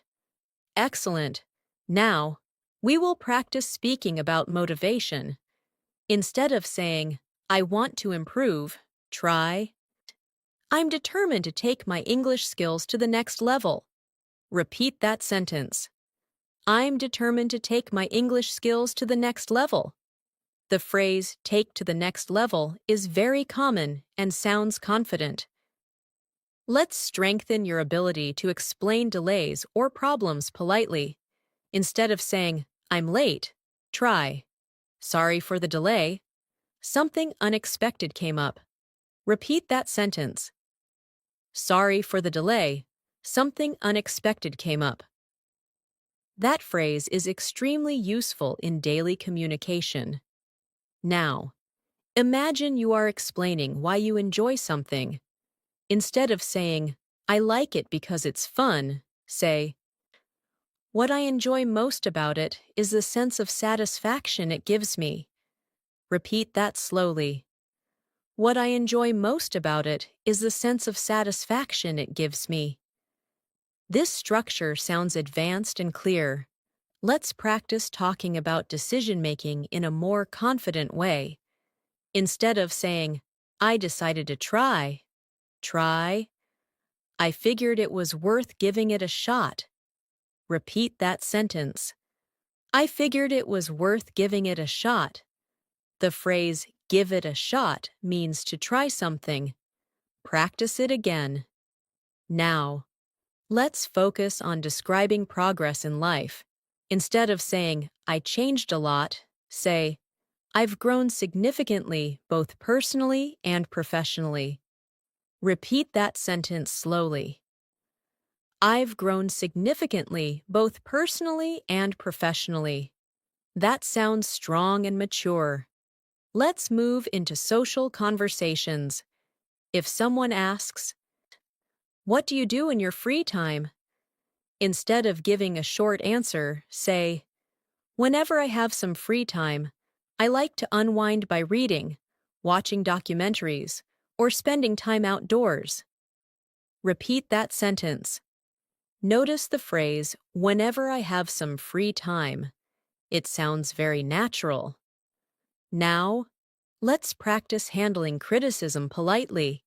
Excellent. Now, we will practice speaking about motivation. Instead of saying, I want to improve, try, I'm determined to take my English skills to the next level. Repeat that sentence. I'm determined to take my English skills to the next level. The phrase take to the next level is very common and sounds confident. Let's strengthen your ability to explain delays or problems politely. Instead of saying, I'm late, try, sorry for the delay. Something unexpected came up. Repeat that sentence. Sorry for the delay. Something unexpected came up. That phrase is extremely useful in daily communication. Now, imagine you are explaining why you enjoy something. Instead of saying, I like it because it's fun, say, what I enjoy most about it is the sense of satisfaction it gives me. Repeat that slowly. What I enjoy most about it is the sense of satisfaction it gives me. This structure sounds advanced and clear. Let's practice talking about decision-making in a more confident way. Instead of saying, I decided to try, I figured it was worth giving it a shot. Repeat that sentence. I figured it was worth giving it a shot. The phrase give it a shot means to try something. Practice it again. Now, let's focus on describing progress in life. Instead of saying, I changed a lot, say, I've grown significantly both personally and professionally. Repeat that sentence slowly. I've grown significantly both personally and professionally. That sounds strong and mature. Let's move into social conversations. If someone asks, what do you do in your free time? Instead of giving a short answer, say, whenever I have some free time, I like to unwind by reading, watching documentaries, or spending time outdoors. Repeat that sentence. Notice the phrase, whenever I have some free time. It sounds very natural. Now, let's practice handling criticism politely.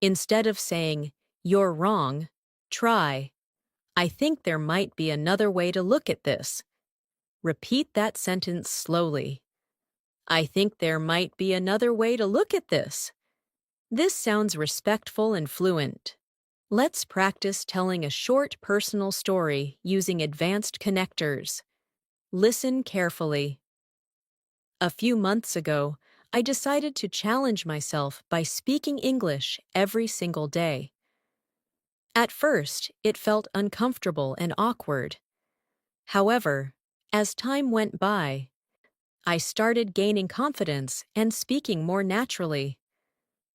Instead of saying, you're wrong, try, I think there might be another way to look at this. Repeat that sentence slowly. I think there might be another way to look at this. This sounds respectful and fluent. Let's practice telling a short personal story using advanced connectors. Listen carefully. A few months ago, I decided to challenge myself by speaking English every single day. At first, it felt uncomfortable and awkward. However, as time went by, I started gaining confidence and speaking more naturally.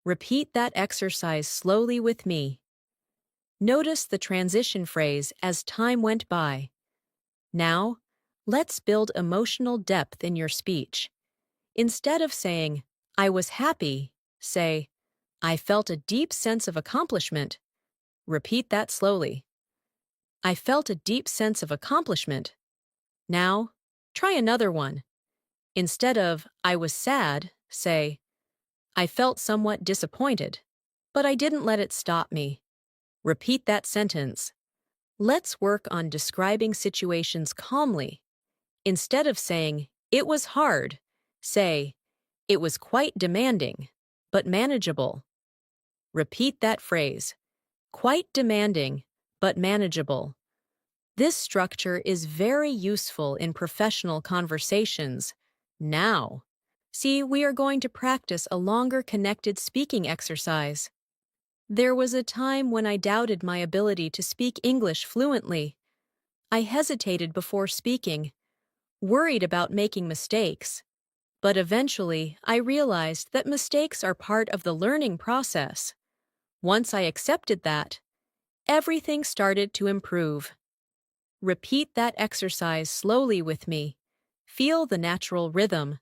Repeat that exercise slowly with me. Notice the transition phrase as time went by. Now, let's build emotional depth in your speech. Instead of saying, I was happy, say, I felt a deep sense of accomplishment. Repeat that slowly. I felt a deep sense of accomplishment. Now, try another one. Instead of, I was sad, say, I felt somewhat disappointed, but I didn't let it stop me. Repeat that sentence. Let's work on describing situations calmly. Instead of saying, it was hard, say, it was quite demanding, but manageable. Repeat that phrase. Quite demanding, but manageable. This structure is very useful in professional conversations. Now, see, we are going to practice a longer connected speaking exercise. There was a time when I doubted my ability to speak English fluently. I hesitated before speaking, worried about making mistakes. But eventually, I realized that mistakes are part of the learning process. Once I accepted that, everything started to improve. Repeat that exercise slowly with me. Feel the natural rhythm.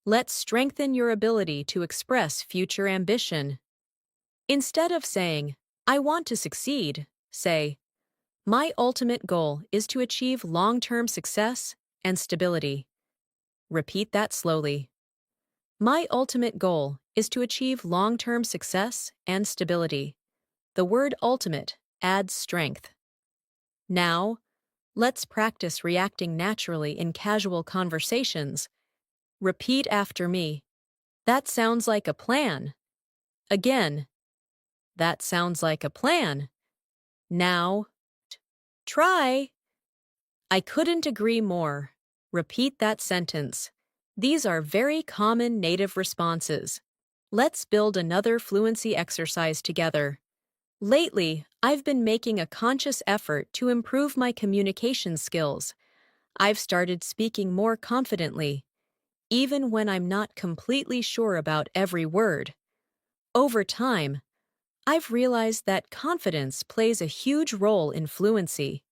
Let's strengthen your ability to express future ambition. Instead of saying, I want to succeed, say, my ultimate goal is to achieve long-term success and stability. Repeat that slowly. My ultimate goal is to achieve long-term success and stability. The word ultimate adds strength. Now, let's practice reacting naturally in casual conversations. Repeat after me. That sounds like a plan. Again. That sounds like a plan. Now, try. I couldn't agree more. Repeat that sentence. These are very common native responses. Let's build another fluency exercise together. Lately, I've been making a conscious effort to improve my communication skills. I've started speaking more confidently, even when I'm not completely sure about every word. Over time, I've realized that confidence plays a huge role in fluency.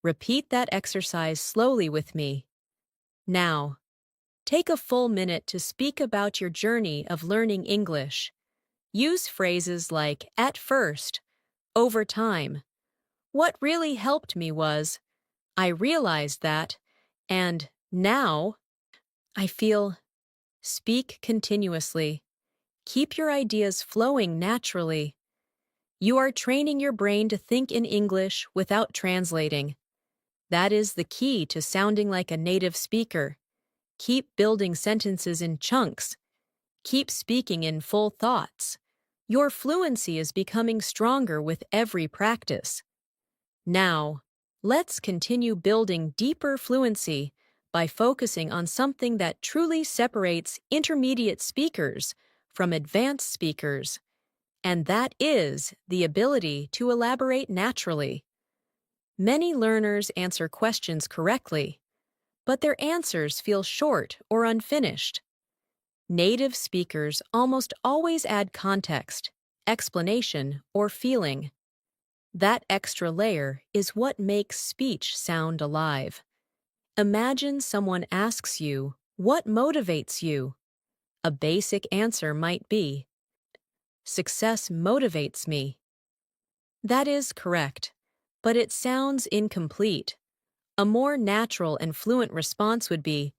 Repeat that exercise slowly with me. Now, take a full minute to speak about your journey of learning English. Use phrases like at first, over time. What really helped me was, I realized that, and now, I feel. Speak continuously. Keep your ideas flowing naturally. You are training your brain to think in English without translating. That is the key to sounding like a native speaker. Keep building sentences in chunks. Keep speaking in full thoughts. Your fluency is becoming stronger with every practice. Now, let's continue building deeper fluency by focusing on something that truly separates intermediate speakers from advanced speakers, and that is the ability to elaborate naturally. Many learners answer questions correctly, but their answers feel short or unfinished. Native speakers almost always add context, explanation, or feeling. That extra layer is what makes speech sound alive. Imagine someone asks you, what motivates you? A basic answer might be, success motivates me. That is correct, but it sounds incomplete. A more natural and fluent response would be,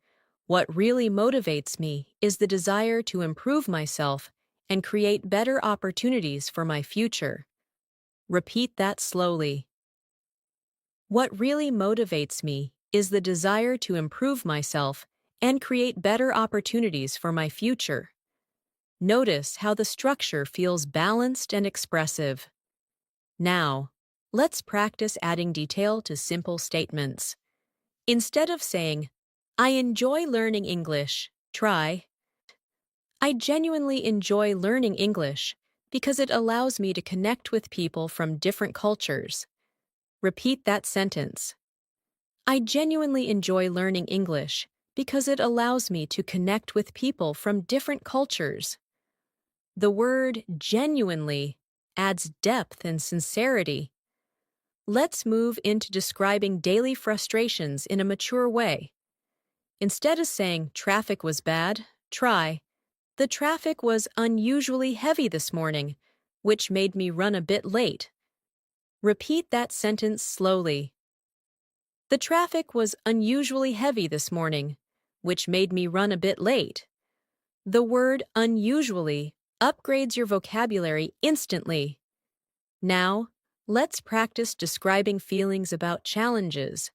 what really motivates me is the desire to improve myself and create better opportunities for my future. Repeat that slowly. What really motivates me is the desire to improve myself and create better opportunities for my future. Notice how the structure feels balanced and expressive. Now, let's practice adding detail to simple statements. Instead of saying, I enjoy learning English, try, I genuinely enjoy learning English because it allows me to connect with people from different cultures. Repeat that sentence. I genuinely enjoy learning English because it allows me to connect with people from different cultures. The word genuinely adds depth and sincerity. Let's move into describing daily frustrations in a mature way. Instead of saying traffic was bad, try, the traffic was unusually heavy this morning, which made me run a bit late. Repeat that sentence slowly. The traffic was unusually heavy this morning, which made me run a bit late. The word unusually upgrades your vocabulary instantly. Now, let's practice describing feelings about challenges.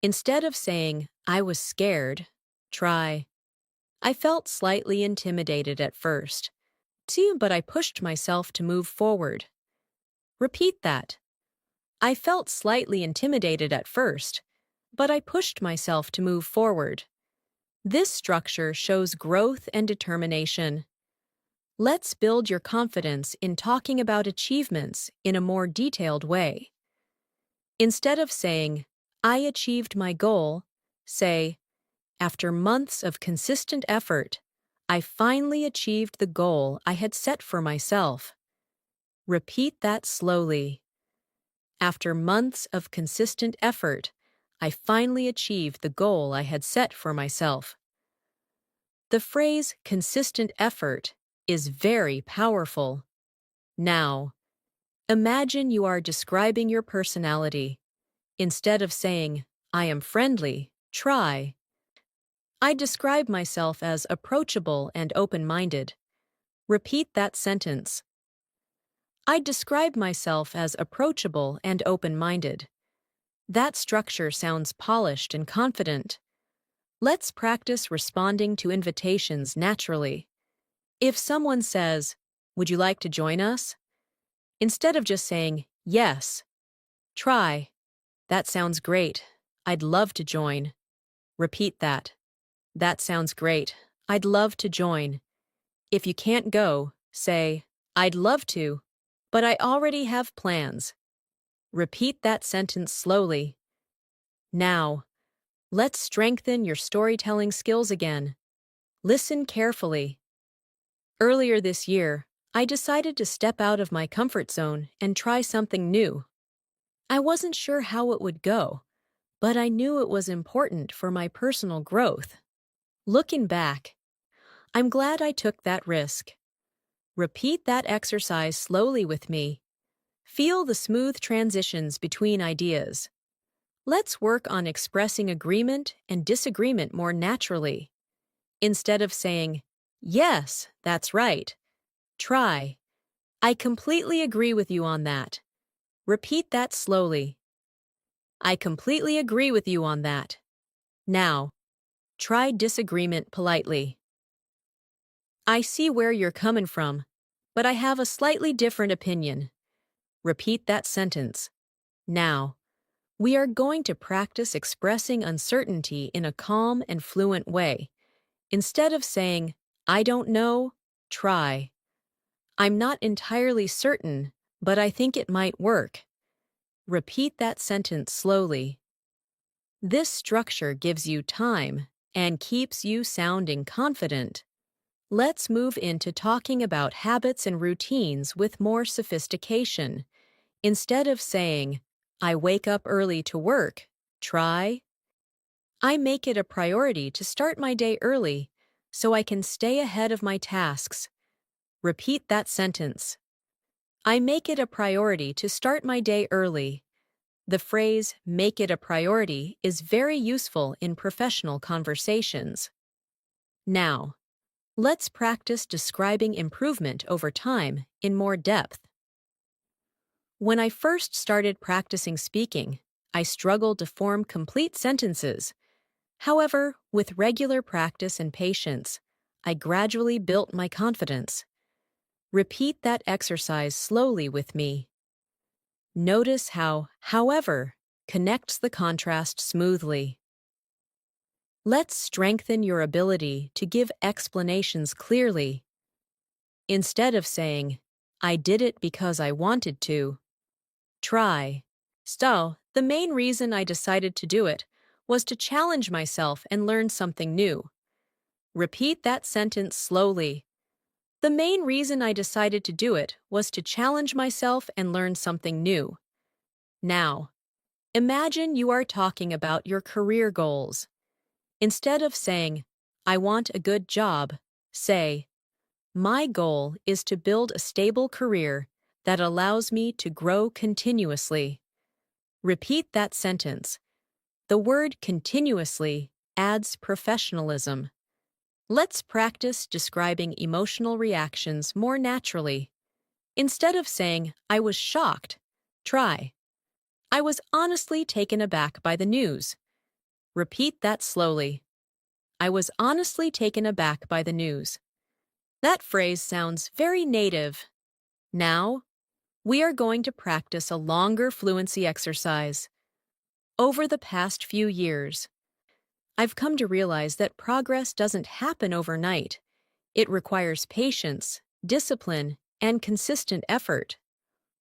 Instead of saying, I was scared, try, I felt slightly intimidated at first. But I pushed myself to move forward. Repeat that. I felt slightly intimidated at first, but I pushed myself to move forward. This structure shows growth and determination. Let's build your confidence in talking about achievements in a more detailed way. Instead of saying, I achieved my goal, say, after months of consistent effort, I finally achieved the goal I had set for myself. Repeat that slowly. After months of consistent effort, I finally achieved the goal I had set for myself. The phrase consistent effort is very powerful. Now, imagine you are describing your personality. Instead of saying, I am friendly, try, I describe myself as approachable and open-minded. Repeat that sentence. I describe myself as approachable and open-minded. That structure sounds polished and confident. Let's practice responding to invitations naturally. If someone says, would you like to join us? Instead of just saying, yes, try, that sounds great. I'd love to join. Repeat that. That sounds great. I'd love to join. If you can't go, say, I'd love to, but I already have plans. Repeat that sentence slowly. Now, let's strengthen your storytelling skills again. Listen carefully. Earlier this year, I decided to step out of my comfort zone and try something new. I wasn't sure how it would go, but I knew it was important for my personal growth. Looking back, I'm glad I took that risk. Repeat that exercise slowly with me. Feel the smooth transitions between ideas. Let's work on expressing agreement and disagreement more naturally. Instead of saying, yes, that's right, try, I completely agree with you on that. Repeat that slowly. I completely agree with you on that. Now, try disagreement politely. I see where you're coming from, but I have a slightly different opinion. Repeat that sentence. Now, we are going to practice expressing uncertainty in a calm and fluent way. Instead of saying, I don't know, try, I'm not entirely certain, but I think it might work. Repeat that sentence slowly. This structure gives you time and keeps you sounding confident. Let's move into talking about habits and routines with more sophistication. Instead of saying, I wake up early to work, try, I make it a priority to start my day early so I can stay ahead of my tasks. Repeat that sentence. I make it a priority to start my day early. The phrase, make it a priority, is very useful in professional conversations. Now, let's practice describing improvement over time in more depth. When I first started practicing speaking, I struggled to form complete sentences. However, with regular practice and patience, I gradually built my confidence. Repeat that exercise slowly with me. Notice how, however, connects the contrast smoothly. Let's strengthen your ability to give explanations clearly. Instead of saying, I did it because I wanted to, try. So, the main reason I decided to do it was to challenge myself and learn something new. Repeat that sentence slowly. The main reason I decided to do it was to challenge myself and learn something new. Now, imagine you are talking about your career goals. Instead of saying, I want a good job, say, my goal is to build a stable career that allows me to grow continuously. Repeat that sentence. The word continuously adds professionalism. Let's practice describing emotional reactions more naturally. Instead of saying, I was shocked, try, I was honestly taken aback by the news. Repeat that slowly. I was honestly taken aback by the news. That phrase sounds very native. Now, we are going to practice a longer fluency exercise. Over the past few years, I've come to realize that progress doesn't happen overnight. It requires patience, discipline, and consistent effort.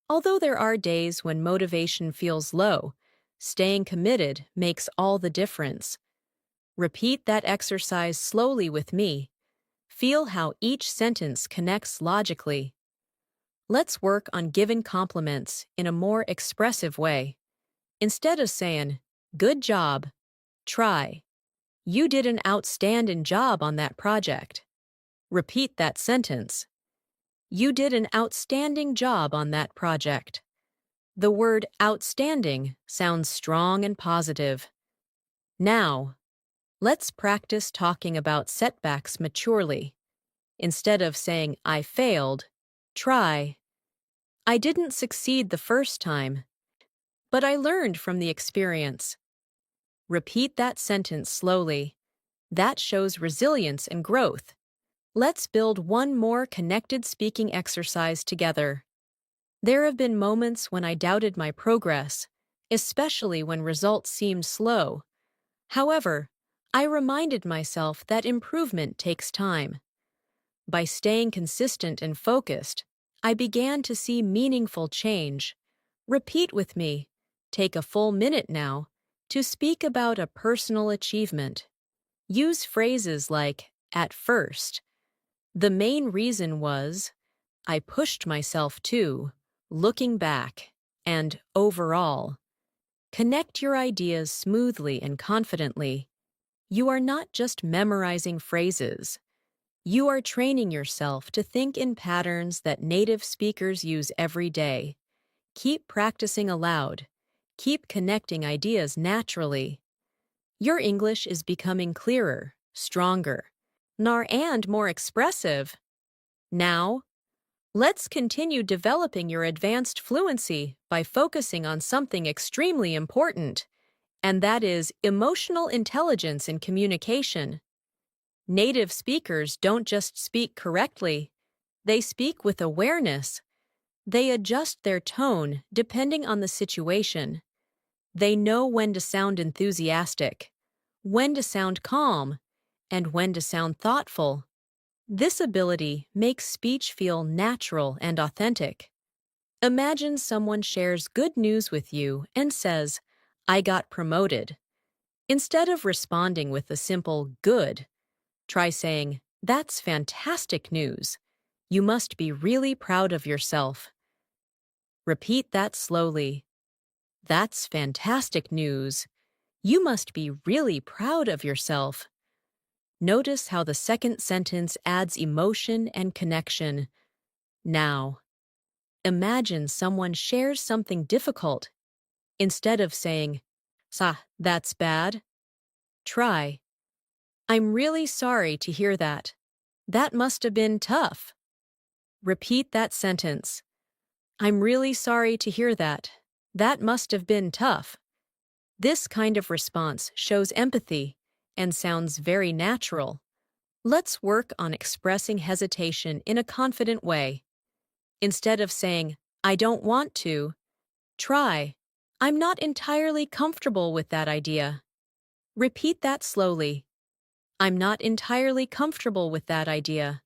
Although there are days when motivation feels low, staying committed makes all the difference. Repeat that exercise slowly with me. Feel how each sentence connects logically. Let's work on giving compliments in a more expressive way. Instead of saying, good job, try, you did an outstanding job on that project. Repeat that sentence. You did an outstanding job on that project. The word outstanding sounds strong and positive. Now, let's practice talking about setbacks maturely. Instead of saying, I failed, try, I didn't succeed the first time, but I learned from the experience. Repeat that sentence slowly. That shows resilience and growth. Let's build one more connected speaking exercise together. There have been moments when I doubted my progress, especially when results seemed slow. However, I reminded myself that improvement takes time. By staying consistent and focused, I began to see meaningful change. Repeat with me. Take a full minute now to speak about a personal achievement. Use phrases like, at first. The main reason was, I pushed myself to, looking back, and overall. Connect your ideas smoothly and confidently. You are not just memorizing phrases. You are training yourself to think in patterns that native speakers use every day. Keep practicing aloud. Keep connecting ideas naturally. Your English is becoming clearer, stronger, and more expressive. Now, let's continue developing your advanced fluency by focusing on something extremely important, and that is emotional intelligence in communication. Native speakers don't just speak correctly, they speak with awareness. They adjust their tone depending on the situation. They know when to sound enthusiastic, when to sound calm, and when to sound thoughtful. This ability makes speech feel natural and authentic. Imagine someone shares good news with you and says, I got promoted. Instead of responding with a simple good, try saying, that's fantastic news. You must be really proud of yourself. Repeat that slowly. That's fantastic news. You must be really proud of yourself. Notice how the second sentence adds emotion and connection. Now, imagine someone shares something difficult. Instead of saying, that's bad, try, I'm really sorry to hear that. That must have been tough. Repeat that sentence. I'm really sorry to hear that. That must have been tough. This kind of response shows empathy and sounds very natural. Let's work on expressing hesitation in a confident way. Instead of saying, I don't want to, try, I'm not entirely comfortable with that idea. Repeat that slowly. I'm not entirely comfortable with that idea.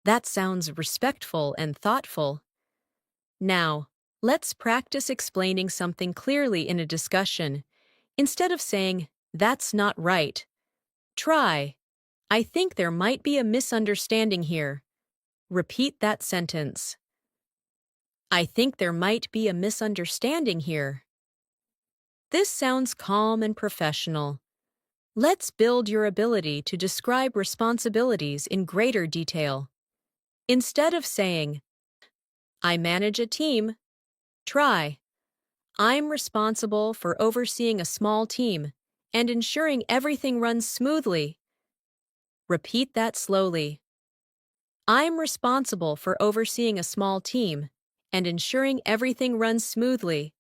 That sounds respectful and thoughtful. Now, let's practice explaining something clearly in a discussion. Instead of saying, that's not right, try, I think there might be a misunderstanding here. Repeat that sentence. I think there might be a misunderstanding here. This sounds calm and professional. Let's build your ability to describe responsibilities in greater detail. Instead of saying, I manage a team, try, I'm responsible for overseeing a small team and ensuring everything runs smoothly. Repeat that slowly. I'm responsible for overseeing a small team and ensuring everything runs smoothly.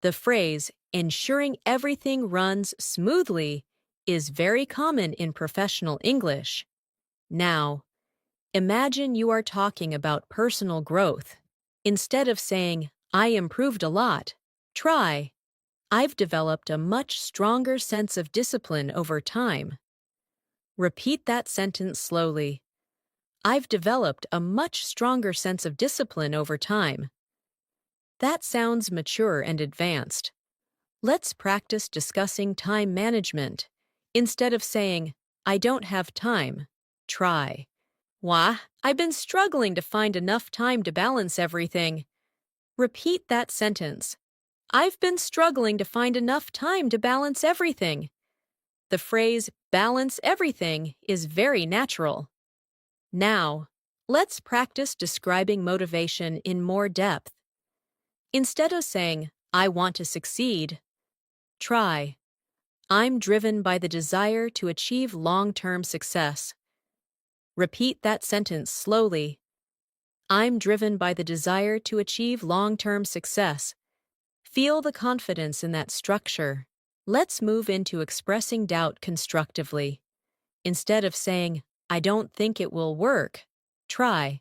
The phrase, ensuring everything runs smoothly, is very common in professional English. Now, imagine you are talking about personal growth. Instead of saying, I improved a lot, try, I've developed a much stronger sense of discipline over time. Repeat that sentence slowly. I've developed a much stronger sense of discipline over time. That sounds mature and advanced. Let's practice discussing time management. Instead of saying, I don't have time, try, wah, I've been struggling to find enough time to balance everything. Repeat that sentence. I've been struggling to find enough time to balance everything. The phrase balance everything is very natural. Now, let's practice describing motivation in more depth. Instead of saying, I want to succeed, try, I'm driven by the desire to achieve long-term success. Repeat that sentence slowly. I'm driven by the desire to achieve long-term success. Feel the confidence in that structure. Let's move into expressing doubt constructively. Instead of saying, I don't think it will work, try,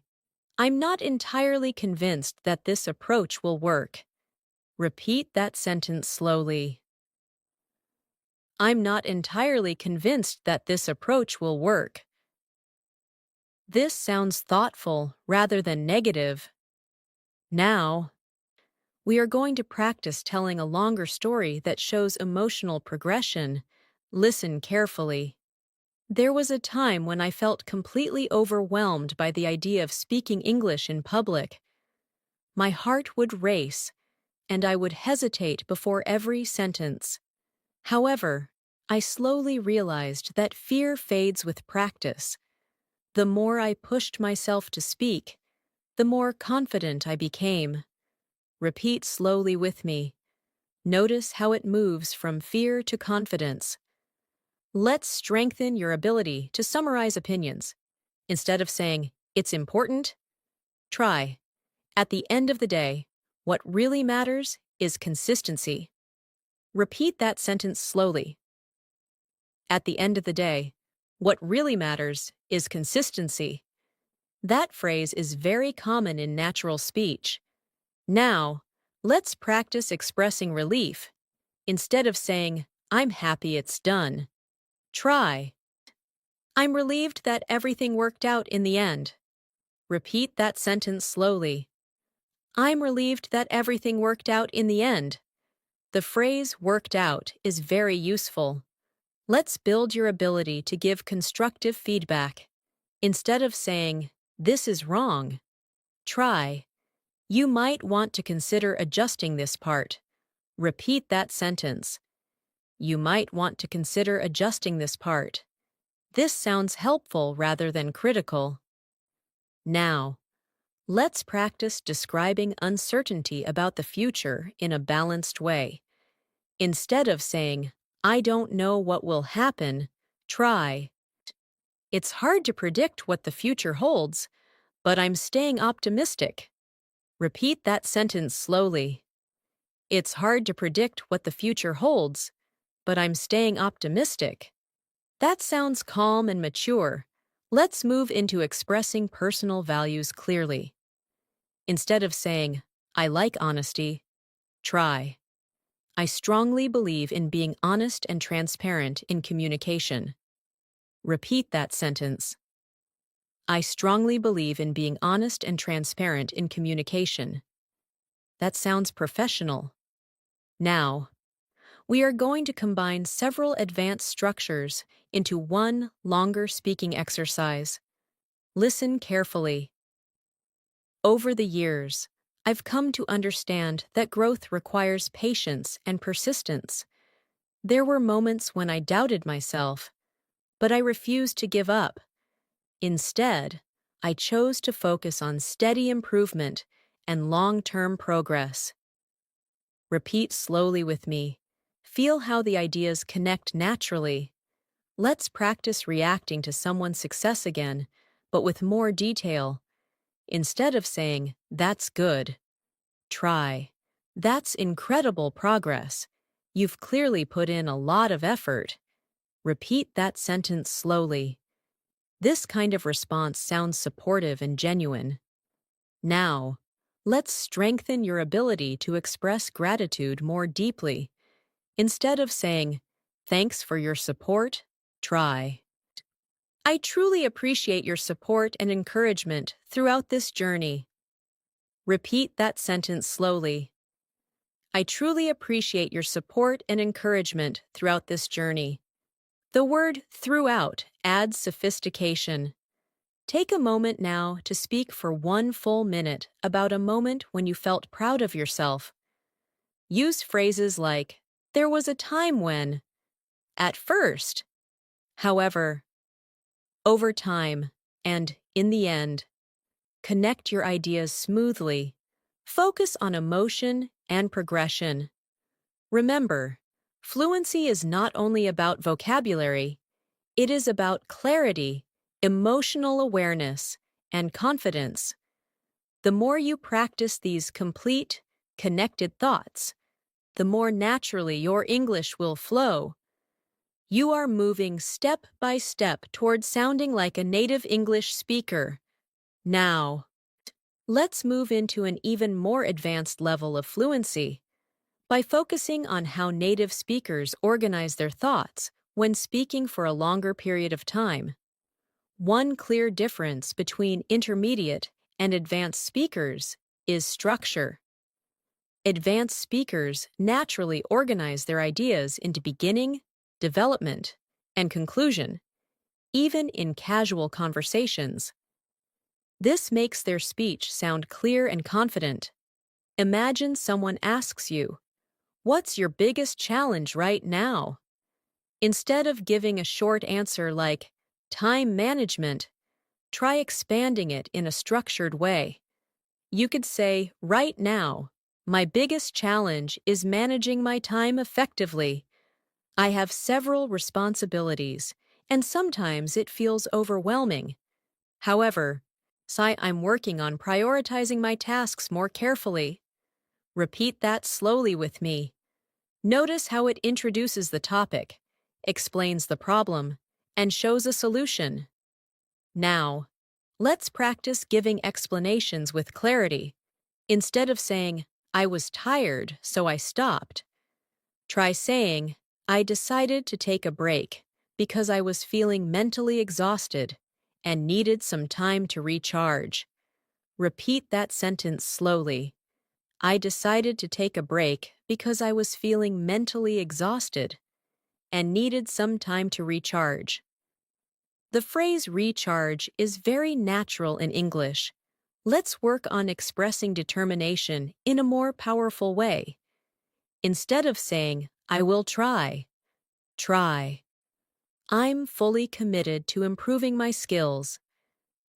I'm not entirely convinced that this approach will work. Repeat that sentence slowly. I'm not entirely convinced that this approach will work. This sounds thoughtful rather than negative. Now, we are going to practice telling a longer story that shows emotional progression. Listen carefully. There was a time when I felt completely overwhelmed by the idea of speaking English in public. My heart would race, and I would hesitate before every sentence. However, I slowly realized that fear fades with practice. The more I pushed myself to speak, the more confident I became. Repeat slowly with me. Notice how it moves from fear to confidence. Let's strengthen your ability to summarize opinions. Instead of saying, it's important, try, at the end of the day, what really matters is consistency. Repeat that sentence slowly. At the end of the day, what really matters is consistency. That phrase is very common in natural speech. Now, let's practice expressing relief. Instead of saying, I'm happy it's done, try, I'm relieved that everything worked out in the end. Repeat that sentence slowly. I'm relieved that everything worked out in the end. The phrase worked out is very useful. Let's build your ability to give constructive feedback. Instead of saying, this is wrong, try, you might want to consider adjusting this part. Repeat that sentence. You might want to consider adjusting this part. This sounds helpful rather than critical. Now, let's practice describing uncertainty about the future in a balanced way. Instead of saying, I don't know what will happen, try, it's hard to predict what the future holds, but I'm staying optimistic. Repeat that sentence slowly. It's hard to predict what the future holds, but I'm staying optimistic. That sounds calm and mature. Let's move into expressing personal values clearly. Instead of saying, I like honesty, try, I strongly believe in being honest and transparent in communication. Repeat that sentence. I strongly believe in being honest and transparent in communication. That sounds professional. Now, we are going to combine several advanced structures into one longer speaking exercise. Listen carefully. Over the years, I've come to understand that growth requires patience and persistence. There were moments when I doubted myself, but I refused to give up. Instead, I chose to focus on steady improvement and long-term progress. Repeat slowly with me. Feel how the ideas connect naturally. Let's practice reacting to someone's success again, but with more detail. Instead of saying, "That's good," try, "That's incredible progress. You've clearly put in a lot of effort." Repeat that sentence slowly. This kind of response sounds supportive and genuine. Now, let's strengthen your ability to express gratitude more deeply. Instead of saying, "Thanks for your support," try, "I truly appreciate your support and encouragement throughout this journey." Repeat that sentence slowly. I truly appreciate your support and encouragement throughout this journey. The word "throughout" adds sophistication. Take a moment now to speak for 1 full minute about a moment when you felt proud of yourself. Use phrases like, "There was a time when," "at first," "however," "over time," and "in the end." Connect your ideas smoothly. Focus on emotion and progression. Remember, fluency is not only about vocabulary, it is about clarity, emotional awareness, and confidence. The more you practice these complete, connected thoughts, the more naturally your English will flow. You are moving step by step towards sounding like a native English speaker. Now, let's move into an even more advanced level of fluency by focusing on how native speakers organize their thoughts when speaking for a longer period of time. One clear difference between intermediate and advanced speakers is structure. Advanced speakers naturally organize their ideas into beginning, development, and conclusion, even in casual conversations. This makes their speech sound clear and confident. Imagine someone asks you, "What's your biggest challenge right now?" Instead of giving a short answer like, "Time management," try expanding it in a structured way. You could say, "Right now, my biggest challenge is managing my time effectively. I have several responsibilities, and sometimes it feels overwhelming. However, I'm working on prioritizing my tasks more carefully." Repeat that slowly with me. Notice how it introduces the topic, explains the problem, and shows a solution. Now, let's practice giving explanations with clarity. Instead of saying, "I was tired, so I stopped," try saying, "I decided to take a break because I was feeling mentally exhausted and needed some time to recharge." Repeat that sentence slowly. I decided to take a break because I was feeling mentally exhausted and needed some time to recharge. The phrase recharge is very natural in English. Let's work on expressing determination in a more powerful way. Instead of saying, "I will try," try, "I'm fully committed to improving my skills."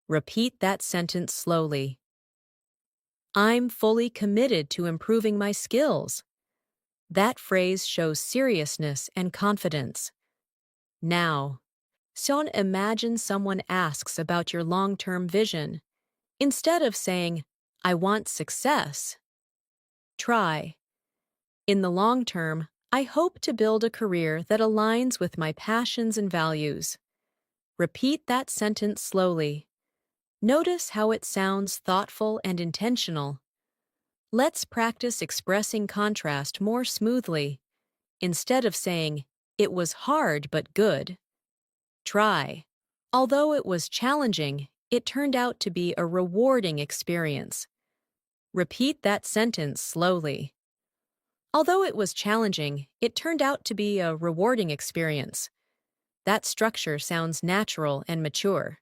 Repeat that sentence slowly. I'm fully committed to improving my skills. That phrase shows seriousness and confidence. Now, imagine someone asks about your long-term vision. Instead of saying, "I want success," try, "In the long term, I hope to build a career that aligns with my passions and values." Repeat that sentence slowly. Notice how it sounds thoughtful and intentional. Let's practice expressing contrast more smoothly. Instead of saying, "It was hard but good," try, "Although it was challenging, it turned out to be a rewarding experience." Repeat that sentence slowly. Although it was challenging, it turned out to be a rewarding experience. That structure sounds natural and mature.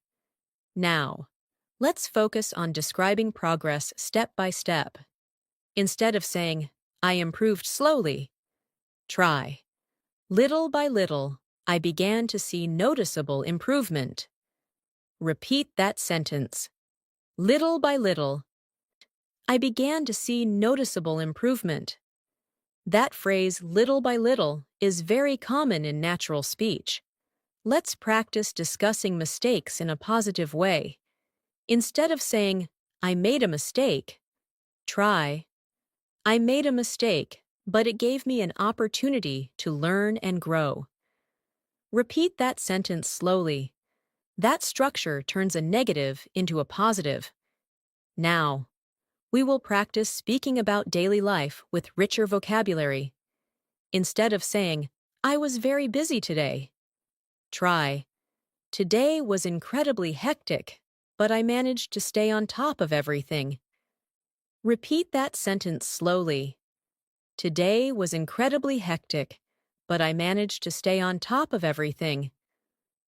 Now, let's focus on describing progress step by step. Instead of saying, I improved slowly, try. Little by little, I began to see noticeable improvement. Repeat that sentence. Little by little, I began to see noticeable improvement. That phrase, little by little, is very common in natural speech. Let's practice discussing mistakes in a positive way. Instead of saying, I made a mistake, try, I made a mistake, but it gave me an opportunity to learn and grow. Repeat that sentence slowly. That structure turns a negative into a positive. Now, we will practice speaking about daily life with richer vocabulary. Instead of saying, I was very busy today, try, today was incredibly hectic, but I managed to stay on top of everything. Repeat that sentence slowly. Today was incredibly hectic, but I managed to stay on top of everything.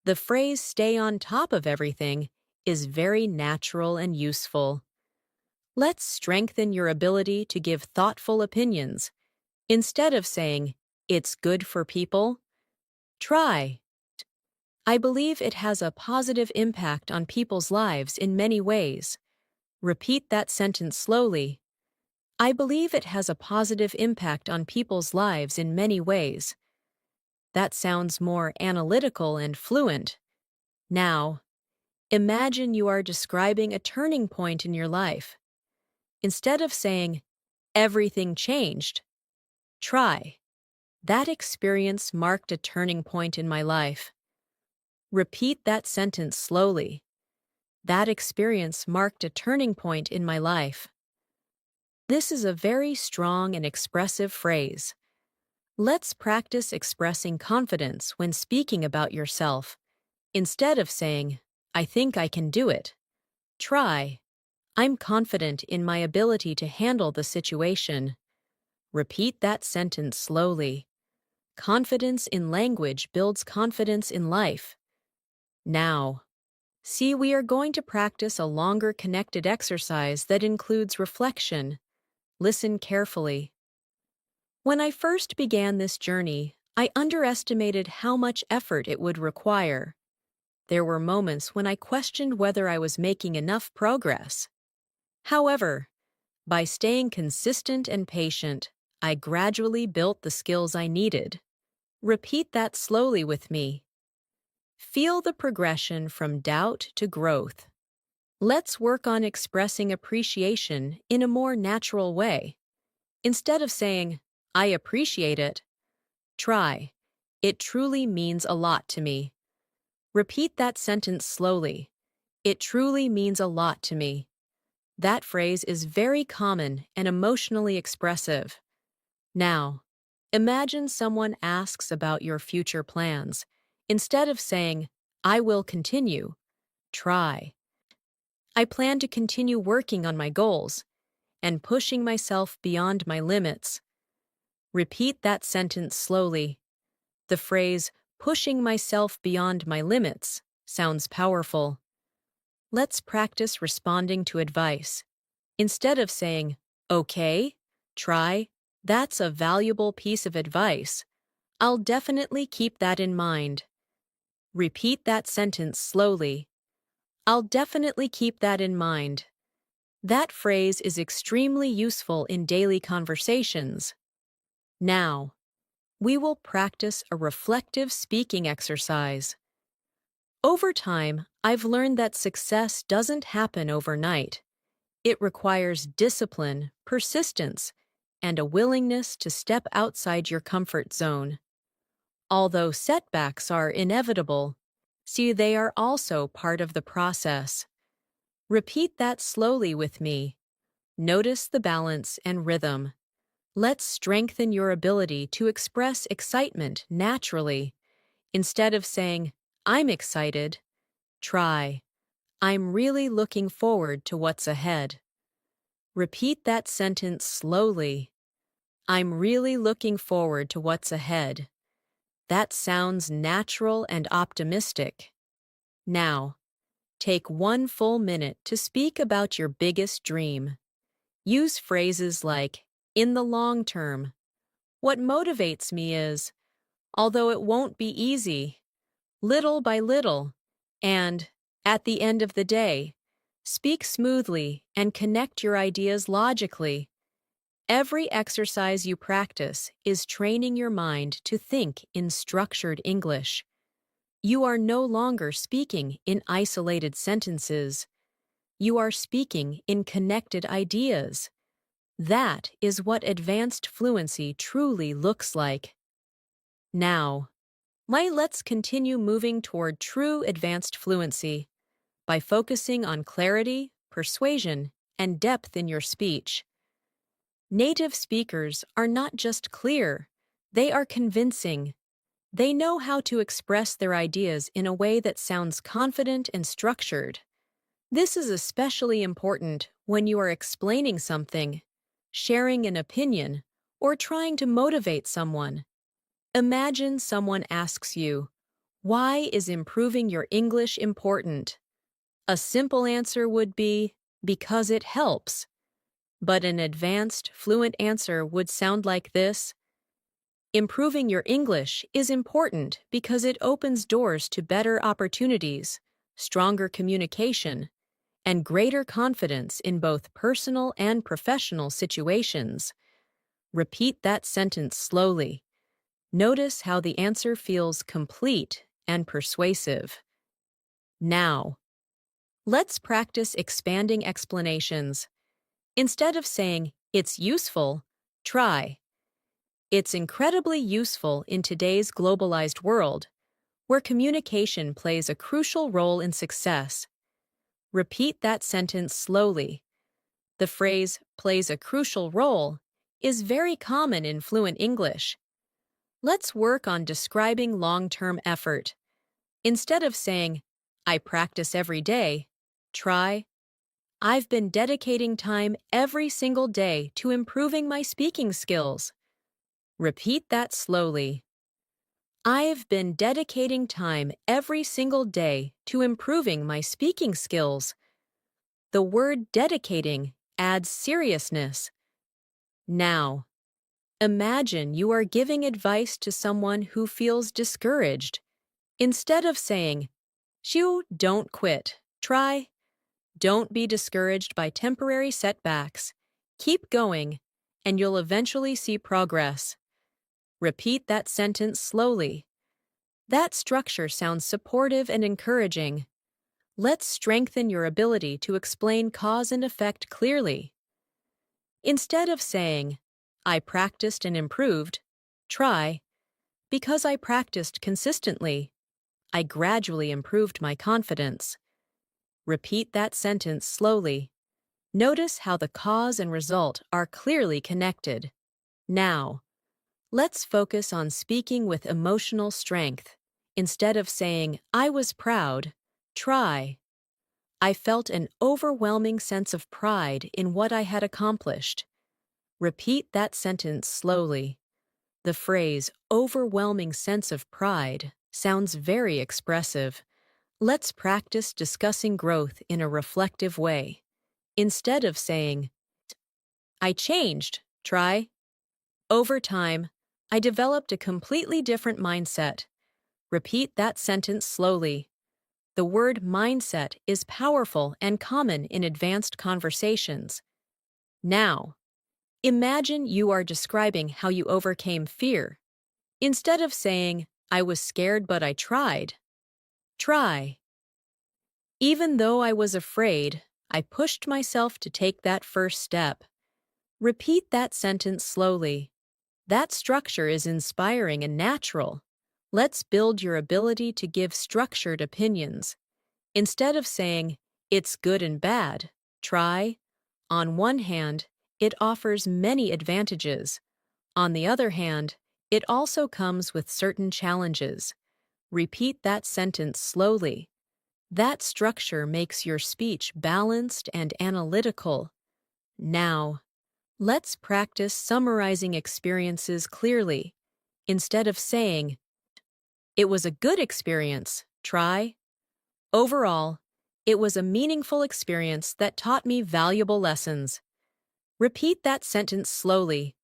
The phrase stay on top of everything is very natural and useful. Let's strengthen your ability to give thoughtful opinions. Instead of saying, it's good for people, try. I believe it has a positive impact on people's lives in many ways. Repeat that sentence slowly. I believe it has a positive impact on people's lives in many ways. That sounds more analytical and fluent. Now, imagine you are describing a turning point in your life. Instead of saying, everything changed, try. That experience marked a turning point in my life. Repeat that sentence slowly. That experience marked a turning point in my life. This is a very strong and expressive phrase. Let's practice expressing confidence when speaking about yourself. Instead of saying, I think I can do it, try. I'm confident in my ability to handle the situation. Repeat that sentence slowly. Confidence in language builds confidence in life. Now, see, we are going to practice a longer connected exercise that includes reflection. Listen carefully. When I first began this journey, I underestimated how much effort it would require. There were moments when I questioned whether I was making enough progress. However, by staying consistent and patient, I gradually built the skills I needed. Repeat that slowly with me. Feel the progression from doubt to growth. Let's work on expressing appreciation in a more natural way. Instead of saying, I appreciate it, try, it truly means a lot to me. Repeat that sentence slowly. It truly means a lot to me. That phrase is very common and emotionally expressive. Now, imagine someone asks about your future plans. Instead of saying, I will continue, try. I plan to continue working on my goals and pushing myself beyond my limits. Repeat that sentence slowly. The phrase, pushing myself beyond my limits, sounds powerful. Let's practice responding to advice. Instead of saying, okay, try, that's a valuable piece of advice. I'll definitely keep that in mind. Repeat that sentence slowly. I'll definitely keep that in mind. That phrase is extremely useful in daily conversations. Now, we will practice a reflective speaking exercise. Over time, I've learned that success doesn't happen overnight. It requires discipline, persistence, and a willingness to step outside your comfort zone. Although setbacks are inevitable, see, they are also part of the process. Repeat that slowly with me. Notice the balance and rhythm. Let's strengthen your ability to express excitement naturally. Instead of saying, I'm excited, try, I'm really looking forward to what's ahead. Repeat that sentence slowly. I'm really looking forward to what's ahead. That sounds natural and optimistic. Now, take one full minute to speak about your biggest dream. Use phrases like, in the long term. What motivates me is, although it won't be easy, little by little, and at the end of the day. Speak smoothly and connect your ideas logically. Every exercise you practice is training your mind to think in structured English. You are no longer speaking in isolated sentences. You are speaking in connected ideas. That is what advanced fluency truly looks like. Now, let's continue moving toward true advanced fluency by focusing on clarity, persuasion, and depth in your speech. Native speakers are not just clear, they are convincing. They know how to express their ideas in a way that sounds confident and structured. This is especially important when you are explaining something, sharing an opinion, or trying to motivate someone. Imagine someone asks you, "Why is improving your English important?" A simple answer would be, "Because it helps." But an advanced, fluent answer would sound like this: improving your English is important because it opens doors to better opportunities, stronger communication, and greater confidence in both personal and professional situations. Repeat that sentence slowly. Notice how the answer feels complete and persuasive. Now, let's practice expanding explanations. Instead of saying, "It's useful," try, "It's incredibly useful in today's globalized world, where communication plays a crucial role in success." Repeat that sentence slowly. The phrase "plays a crucial role" is very common in fluent English. Let's work on describing long-term effort. Instead of saying, "I practice every day," try, "I've been dedicating time every single day to improving my speaking skills." Repeat that slowly. "I've been dedicating time every single day to improving my speaking skills." The word dedicating adds seriousness. Now, imagine you are giving advice to someone who feels discouraged. Instead of saying, "Shoo, don't quit," try, "Don't be discouraged by temporary setbacks. Keep going, and you'll eventually see progress." Repeat that sentence slowly. That structure sounds supportive and encouraging. Let's strengthen your ability to explain cause and effect clearly. Instead of saying, "I practiced and improved," try, "Because I practiced consistently, I gradually improved my confidence." Repeat that sentence slowly. Notice how the cause and result are clearly connected. Now, let's focus on speaking with emotional strength. Instead of saying, "I was proud," try, "I felt an overwhelming sense of pride in what I had accomplished." Repeat that sentence slowly. The phrase "overwhelming sense of pride" sounds very expressive. Let's practice discussing growth in a reflective way. Instead of saying, "I changed," try, "Over time, I developed a completely different mindset." Repeat that sentence slowly. The word mindset is powerful and common in advanced conversations. Now, imagine you are describing how you overcame fear. Instead of saying, "I was scared but I tried," try, "Even though I was afraid, I pushed myself to take that first step." Repeat that sentence slowly. That structure is inspiring and natural. Let's build your ability to give structured opinions. Instead of saying, "It's good and bad," try, "On one hand, it offers many advantages. On the other hand, it also comes with certain challenges." Repeat that sentence slowly. That structure makes your speech balanced and analytical. Now, let's practice summarizing experiences clearly. Instead of saying, "It was a good experience," try, "Overall, it was a meaningful experience that taught me valuable lessons." Repeat that sentence slowly.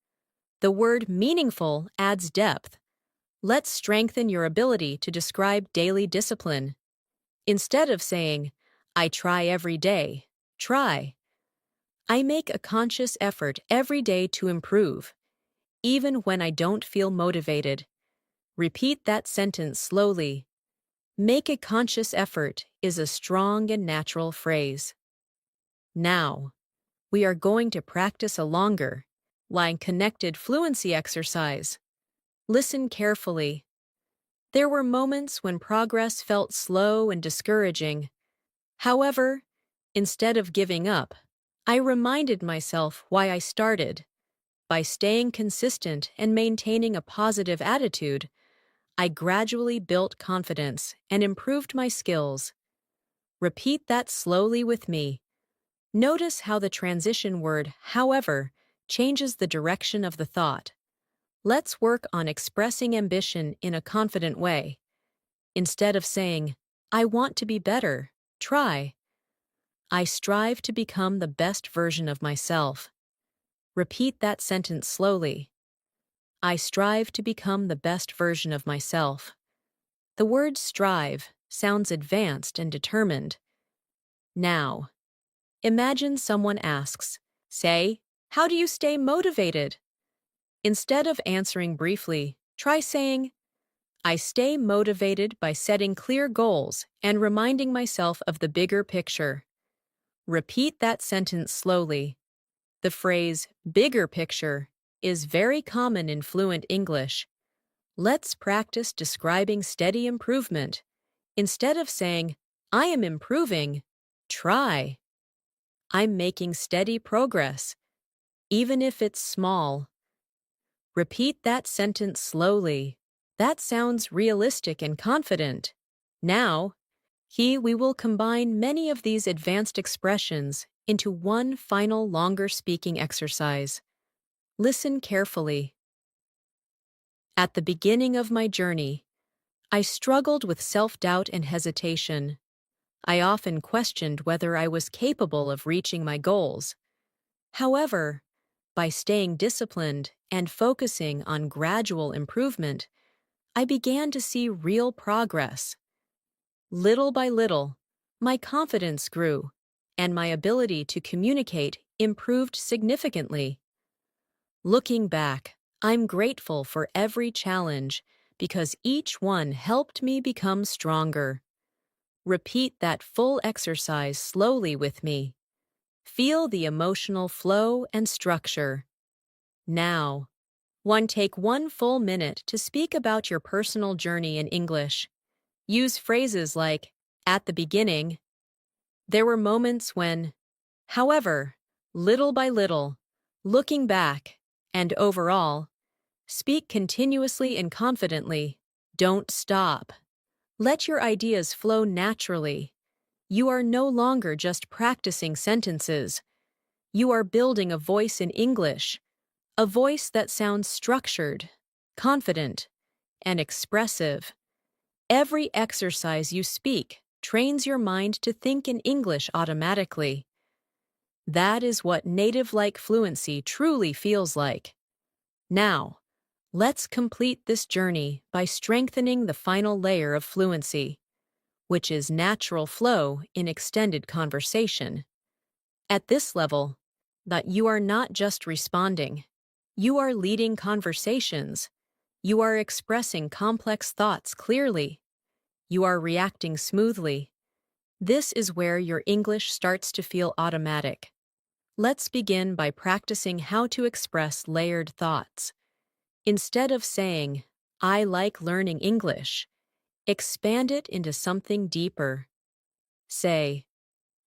The word meaningful adds depth. Let's strengthen your ability to describe daily discipline. Instead of saying, I try every day, try. I make a conscious effort every day to improve, even when I don't feel motivated. Repeat that sentence slowly. Make a conscious effort is a strong and natural phrase. Now, we are going to practice a longer, line-connected fluency exercise. Listen carefully. There were moments when progress felt slow and discouraging. However, instead of giving up, I reminded myself why I started. By staying consistent and maintaining a positive attitude, I gradually built confidence and improved my skills. Repeat that slowly with me. Notice how the transition word, however, changes the direction of the thought. Let's work on expressing ambition in a confident way. Instead of saying, I want to be better, try. I strive to become the best version of myself. Repeat that sentence slowly. I strive to become the best version of myself. The word strive sounds advanced and determined. Now, imagine someone asks, say, how do you stay motivated? Instead of answering briefly, try saying, I stay motivated by setting clear goals and reminding myself of the bigger picture. Repeat that sentence slowly. The phrase, bigger picture, is very common in fluent English. Let's practice describing steady improvement. Instead of saying, I am improving, try. I'm making steady progress, even if it's small. Repeat that sentence slowly. That sounds realistic and confident. Now, we will combine many of these advanced expressions into one final longer speaking exercise. Listen carefully. At the beginning of my journey, I struggled with self-doubt and hesitation. I often questioned whether I was capable of reaching my goals. However, by staying disciplined and focusing on gradual improvement, I began to see real progress. Little by little, my confidence grew, and my ability to communicate improved significantly. Looking back, I'm grateful for every challenge because each one helped me become stronger. Repeat that full exercise slowly with me. Feel the emotional flow and structure. Now, take 1 full minute to speak about your personal journey in English. Use phrases like, at the beginning. There were moments when, however, little by little, looking back, and overall. Speak continuously and confidently. Don't stop. Let your ideas flow naturally. You are no longer just practicing sentences. You are building a voice in English, a voice that sounds structured, confident, and expressive. Every exercise you speak trains your mind to think in English automatically. That is what native-like fluency truly feels like. Now, let's complete this journey by strengthening the final layer of fluency, which is natural flow in extended conversation. At this level, that you are not just responding. You are leading conversations. You are expressing complex thoughts clearly. You are reacting smoothly. This is where your English starts to feel automatic. Let's begin by practicing how to express layered thoughts. Instead of saying, I like learning English, expand it into something deeper. Say,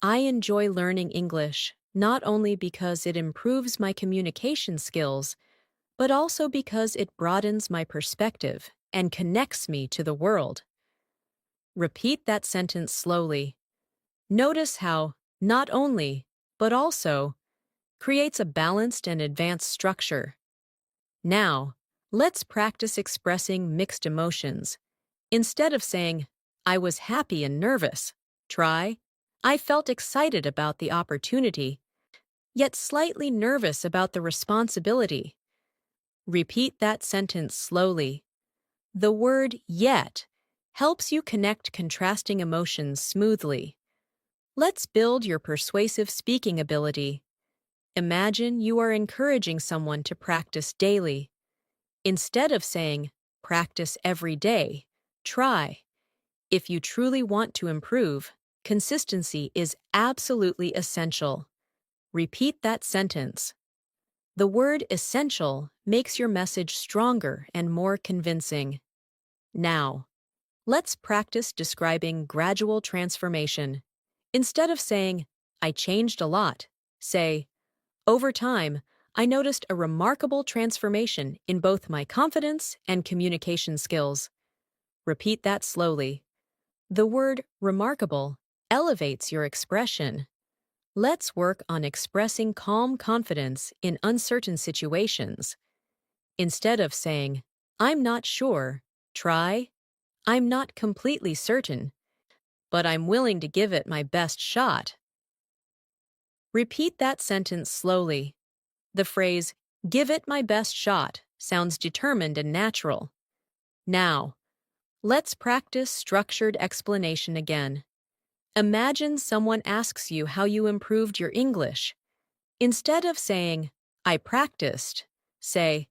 I enjoy learning English not only because it improves my communication skills, but also because it broadens my perspective and connects me to the world. Repeat that sentence slowly. Notice how not only, but also creates a balanced and advanced structure. Now, let's practice expressing mixed emotions. Instead of saying, I was happy and nervous, try, I felt excited about the opportunity. yet slightly nervous about the responsibility. Repeat that sentence slowly. The word yet helps you connect contrasting emotions smoothly. Let's build your persuasive speaking ability. Imagine you are encouraging someone to practice daily. Instead of saying, practice every day, try. If you truly want to improve, consistency is absolutely essential. Repeat that sentence. The word essential makes your message stronger and more convincing. Now, let's practice describing gradual transformation. Instead of saying, I changed a lot, say, over time, I noticed a remarkable transformation in both my confidence and communication skills. Repeat that slowly. The word remarkable elevates your expression. Let's work on expressing calm confidence in uncertain situations. Instead of saying, I'm not sure, try, I'm not completely certain, but I'm willing to give it my best shot. Repeat that sentence slowly. The phrase, give it my best shot, sounds determined and natural. Now, let's practice structured explanation again. Imagine someone asks you how you improved your English. Instead of saying, I practiced, say,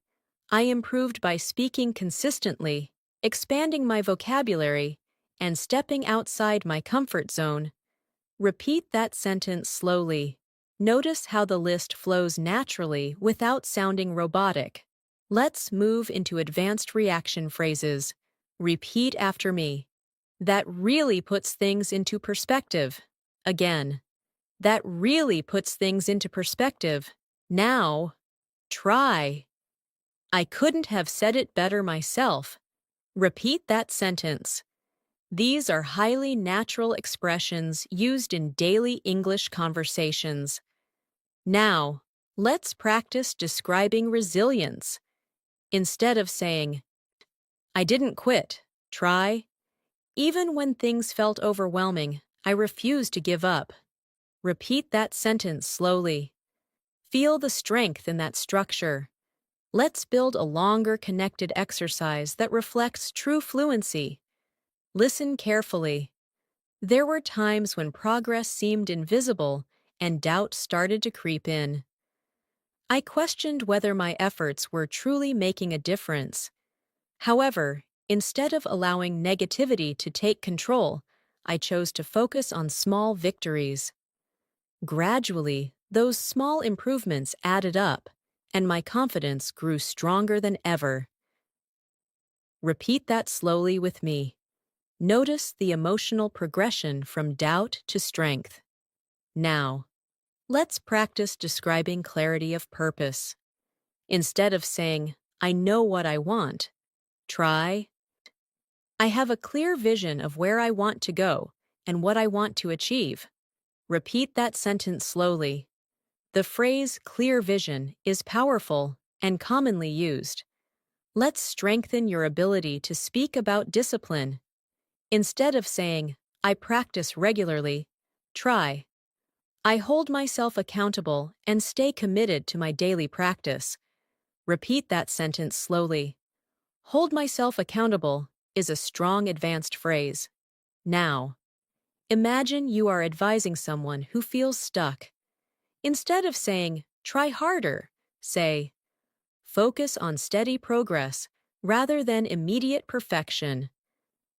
I improved by speaking consistently, expanding my vocabulary, and stepping outside my comfort zone. Repeat that sentence slowly. Notice how the list flows naturally without sounding robotic. Let's move into advanced reaction phrases. Repeat after me. That really puts things into perspective. Again. That really puts things into perspective. Now, try. I couldn't have said it better myself. Repeat that sentence. These are highly natural expressions used in daily English conversations. Now, let's practice describing resilience. Instead of saying, I didn't quit, try. Even when things felt overwhelming, I refused to give up. Repeat that sentence slowly. Feel the strength in that structure. Let's build a longer connected exercise that reflects true fluency. Listen carefully. There were times when progress seemed invisible and doubt started to creep in. I questioned whether my efforts were truly making a difference. However, instead of allowing negativity to take control, I chose to focus on small victories. Gradually, those small improvements added up, and my confidence grew stronger than ever. Repeat that slowly with me. Notice the emotional progression from doubt to strength. Now, let's practice describing clarity of purpose. Instead of saying, I know what I want, try, I have a clear vision of where I want to go and what I want to achieve. Repeat that sentence slowly. The phrase clear vision is powerful and commonly used. Let's strengthen your ability to speak about discipline. Instead of saying, I practice regularly, try, I hold myself accountable and stay committed to my daily practice. Repeat that sentence slowly. Hold myself accountable is a strong advanced phrase. Now, imagine you are advising someone who feels stuck. Instead of saying, try harder, say, focus on steady progress rather than immediate perfection.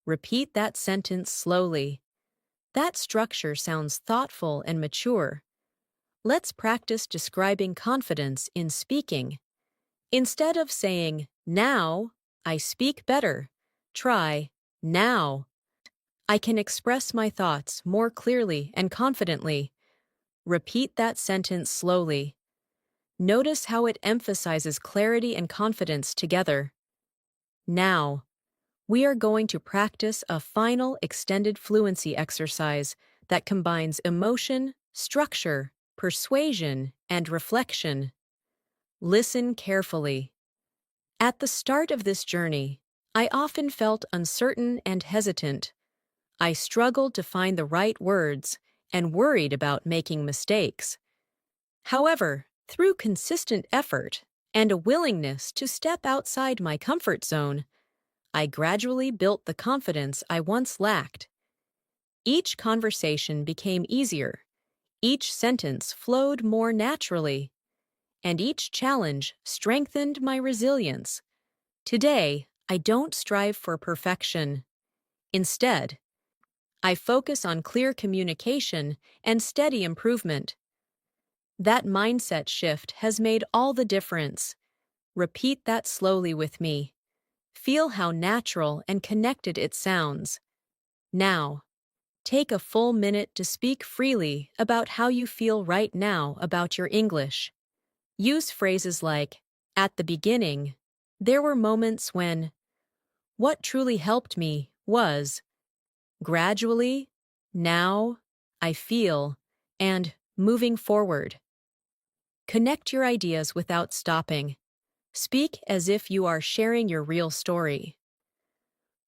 Repeat that sentence slowly. That structure sounds thoughtful and mature. Let's practice describing confidence in speaking. Instead of saying, now, I speak better, try, now, I can express my thoughts more clearly and confidently. Repeat that sentence slowly. Notice how it emphasizes clarity and confidence together. Now, we are going to practice a final extended fluency exercise that combines emotion, structure, persuasion, and reflection. Listen carefully. At the start of this journey, I often felt uncertain and hesitant. I struggled to find the right words and worried about making mistakes. However, through consistent effort and a willingness to step outside my comfort zone, I gradually built the confidence I once lacked. Each conversation became easier, each sentence flowed more naturally, and each challenge strengthened my resilience. Today, I don't strive for perfection. Instead, I focus on clear communication and steady improvement. That mindset shift has made all the difference. Repeat that slowly with me. Feel how natural and connected it sounds. Now, take a full minute to speak freely about how you feel right now about your English. Use phrases like, at the beginning, there were moments when, what truly helped me was, gradually, now, I feel, and moving forward. Connect your ideas without stopping. Speak as if you are sharing your real story.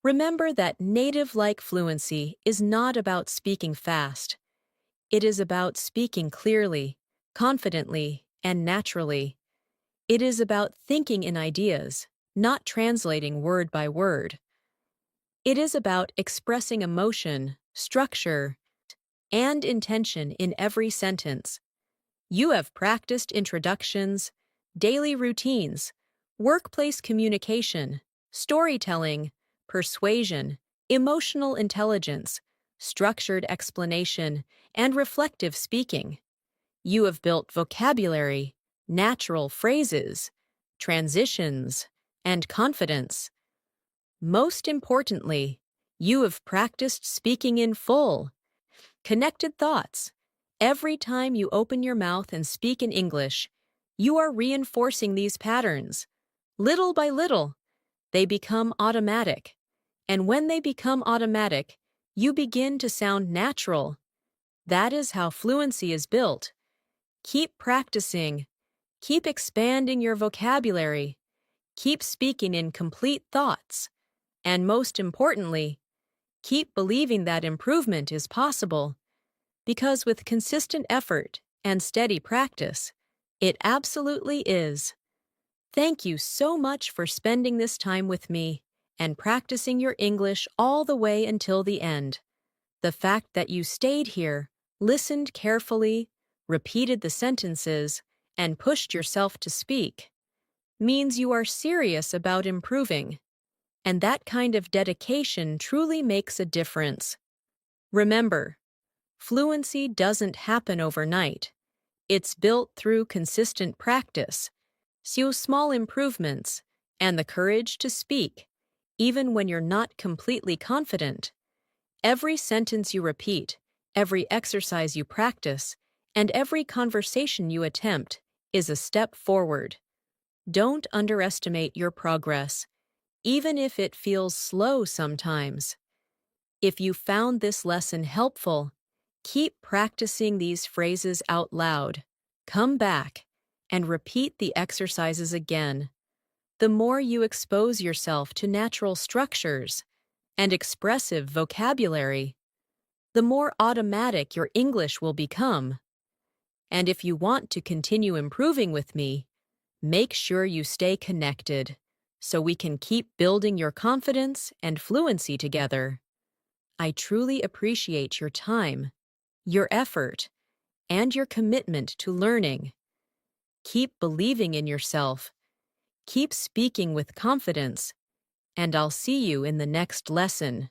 Remember that native-like fluency is not about speaking fast. It is about speaking clearly, confidently, and naturally. It is about thinking in ideas, not translating word by word. It is about expressing emotion, structure, and intention in every sentence. You have practiced introductions, daily routines, workplace communication, storytelling, persuasion, emotional intelligence, structured explanation, and reflective speaking. You have built vocabulary, natural phrases, transitions, and confidence. Most importantly, you have practiced speaking in full, connected thoughts. Every time you open your mouth and speak in English, you are reinforcing these patterns. Little by little, they become automatic. And when they become automatic, you begin to sound natural. That is how fluency is built. Keep practicing. Keep expanding your vocabulary. Keep speaking in complete thoughts. And most importantly, keep believing that improvement is possible. Because with consistent effort and steady practice, it absolutely is. Thank you so much for spending this time with me and practicing your English all the way until the end. The fact that you stayed here, listened carefully, repeated the sentences, and pushed yourself to speak means you are serious about improving. And that kind of dedication truly makes a difference. Remember, fluency doesn't happen overnight. It's built through consistent practice, so small improvements, and the courage to speak, even when you're not completely confident. Every sentence you repeat, every exercise you practice, and every conversation you attempt is a step forward. Don't underestimate your progress, even if it feels slow sometimes. If you found this lesson helpful, keep practicing these phrases out loud. Come back and repeat the exercises again. The more you expose yourself to natural structures and expressive vocabulary, the more automatic your English will become. And if you want to continue improving with me, make sure you stay connected so we can keep building your confidence and fluency together. I truly appreciate your time, your effort, and your commitment to learning. Keep believing in yourself, keep speaking with confidence, and I'll see you in the next lesson.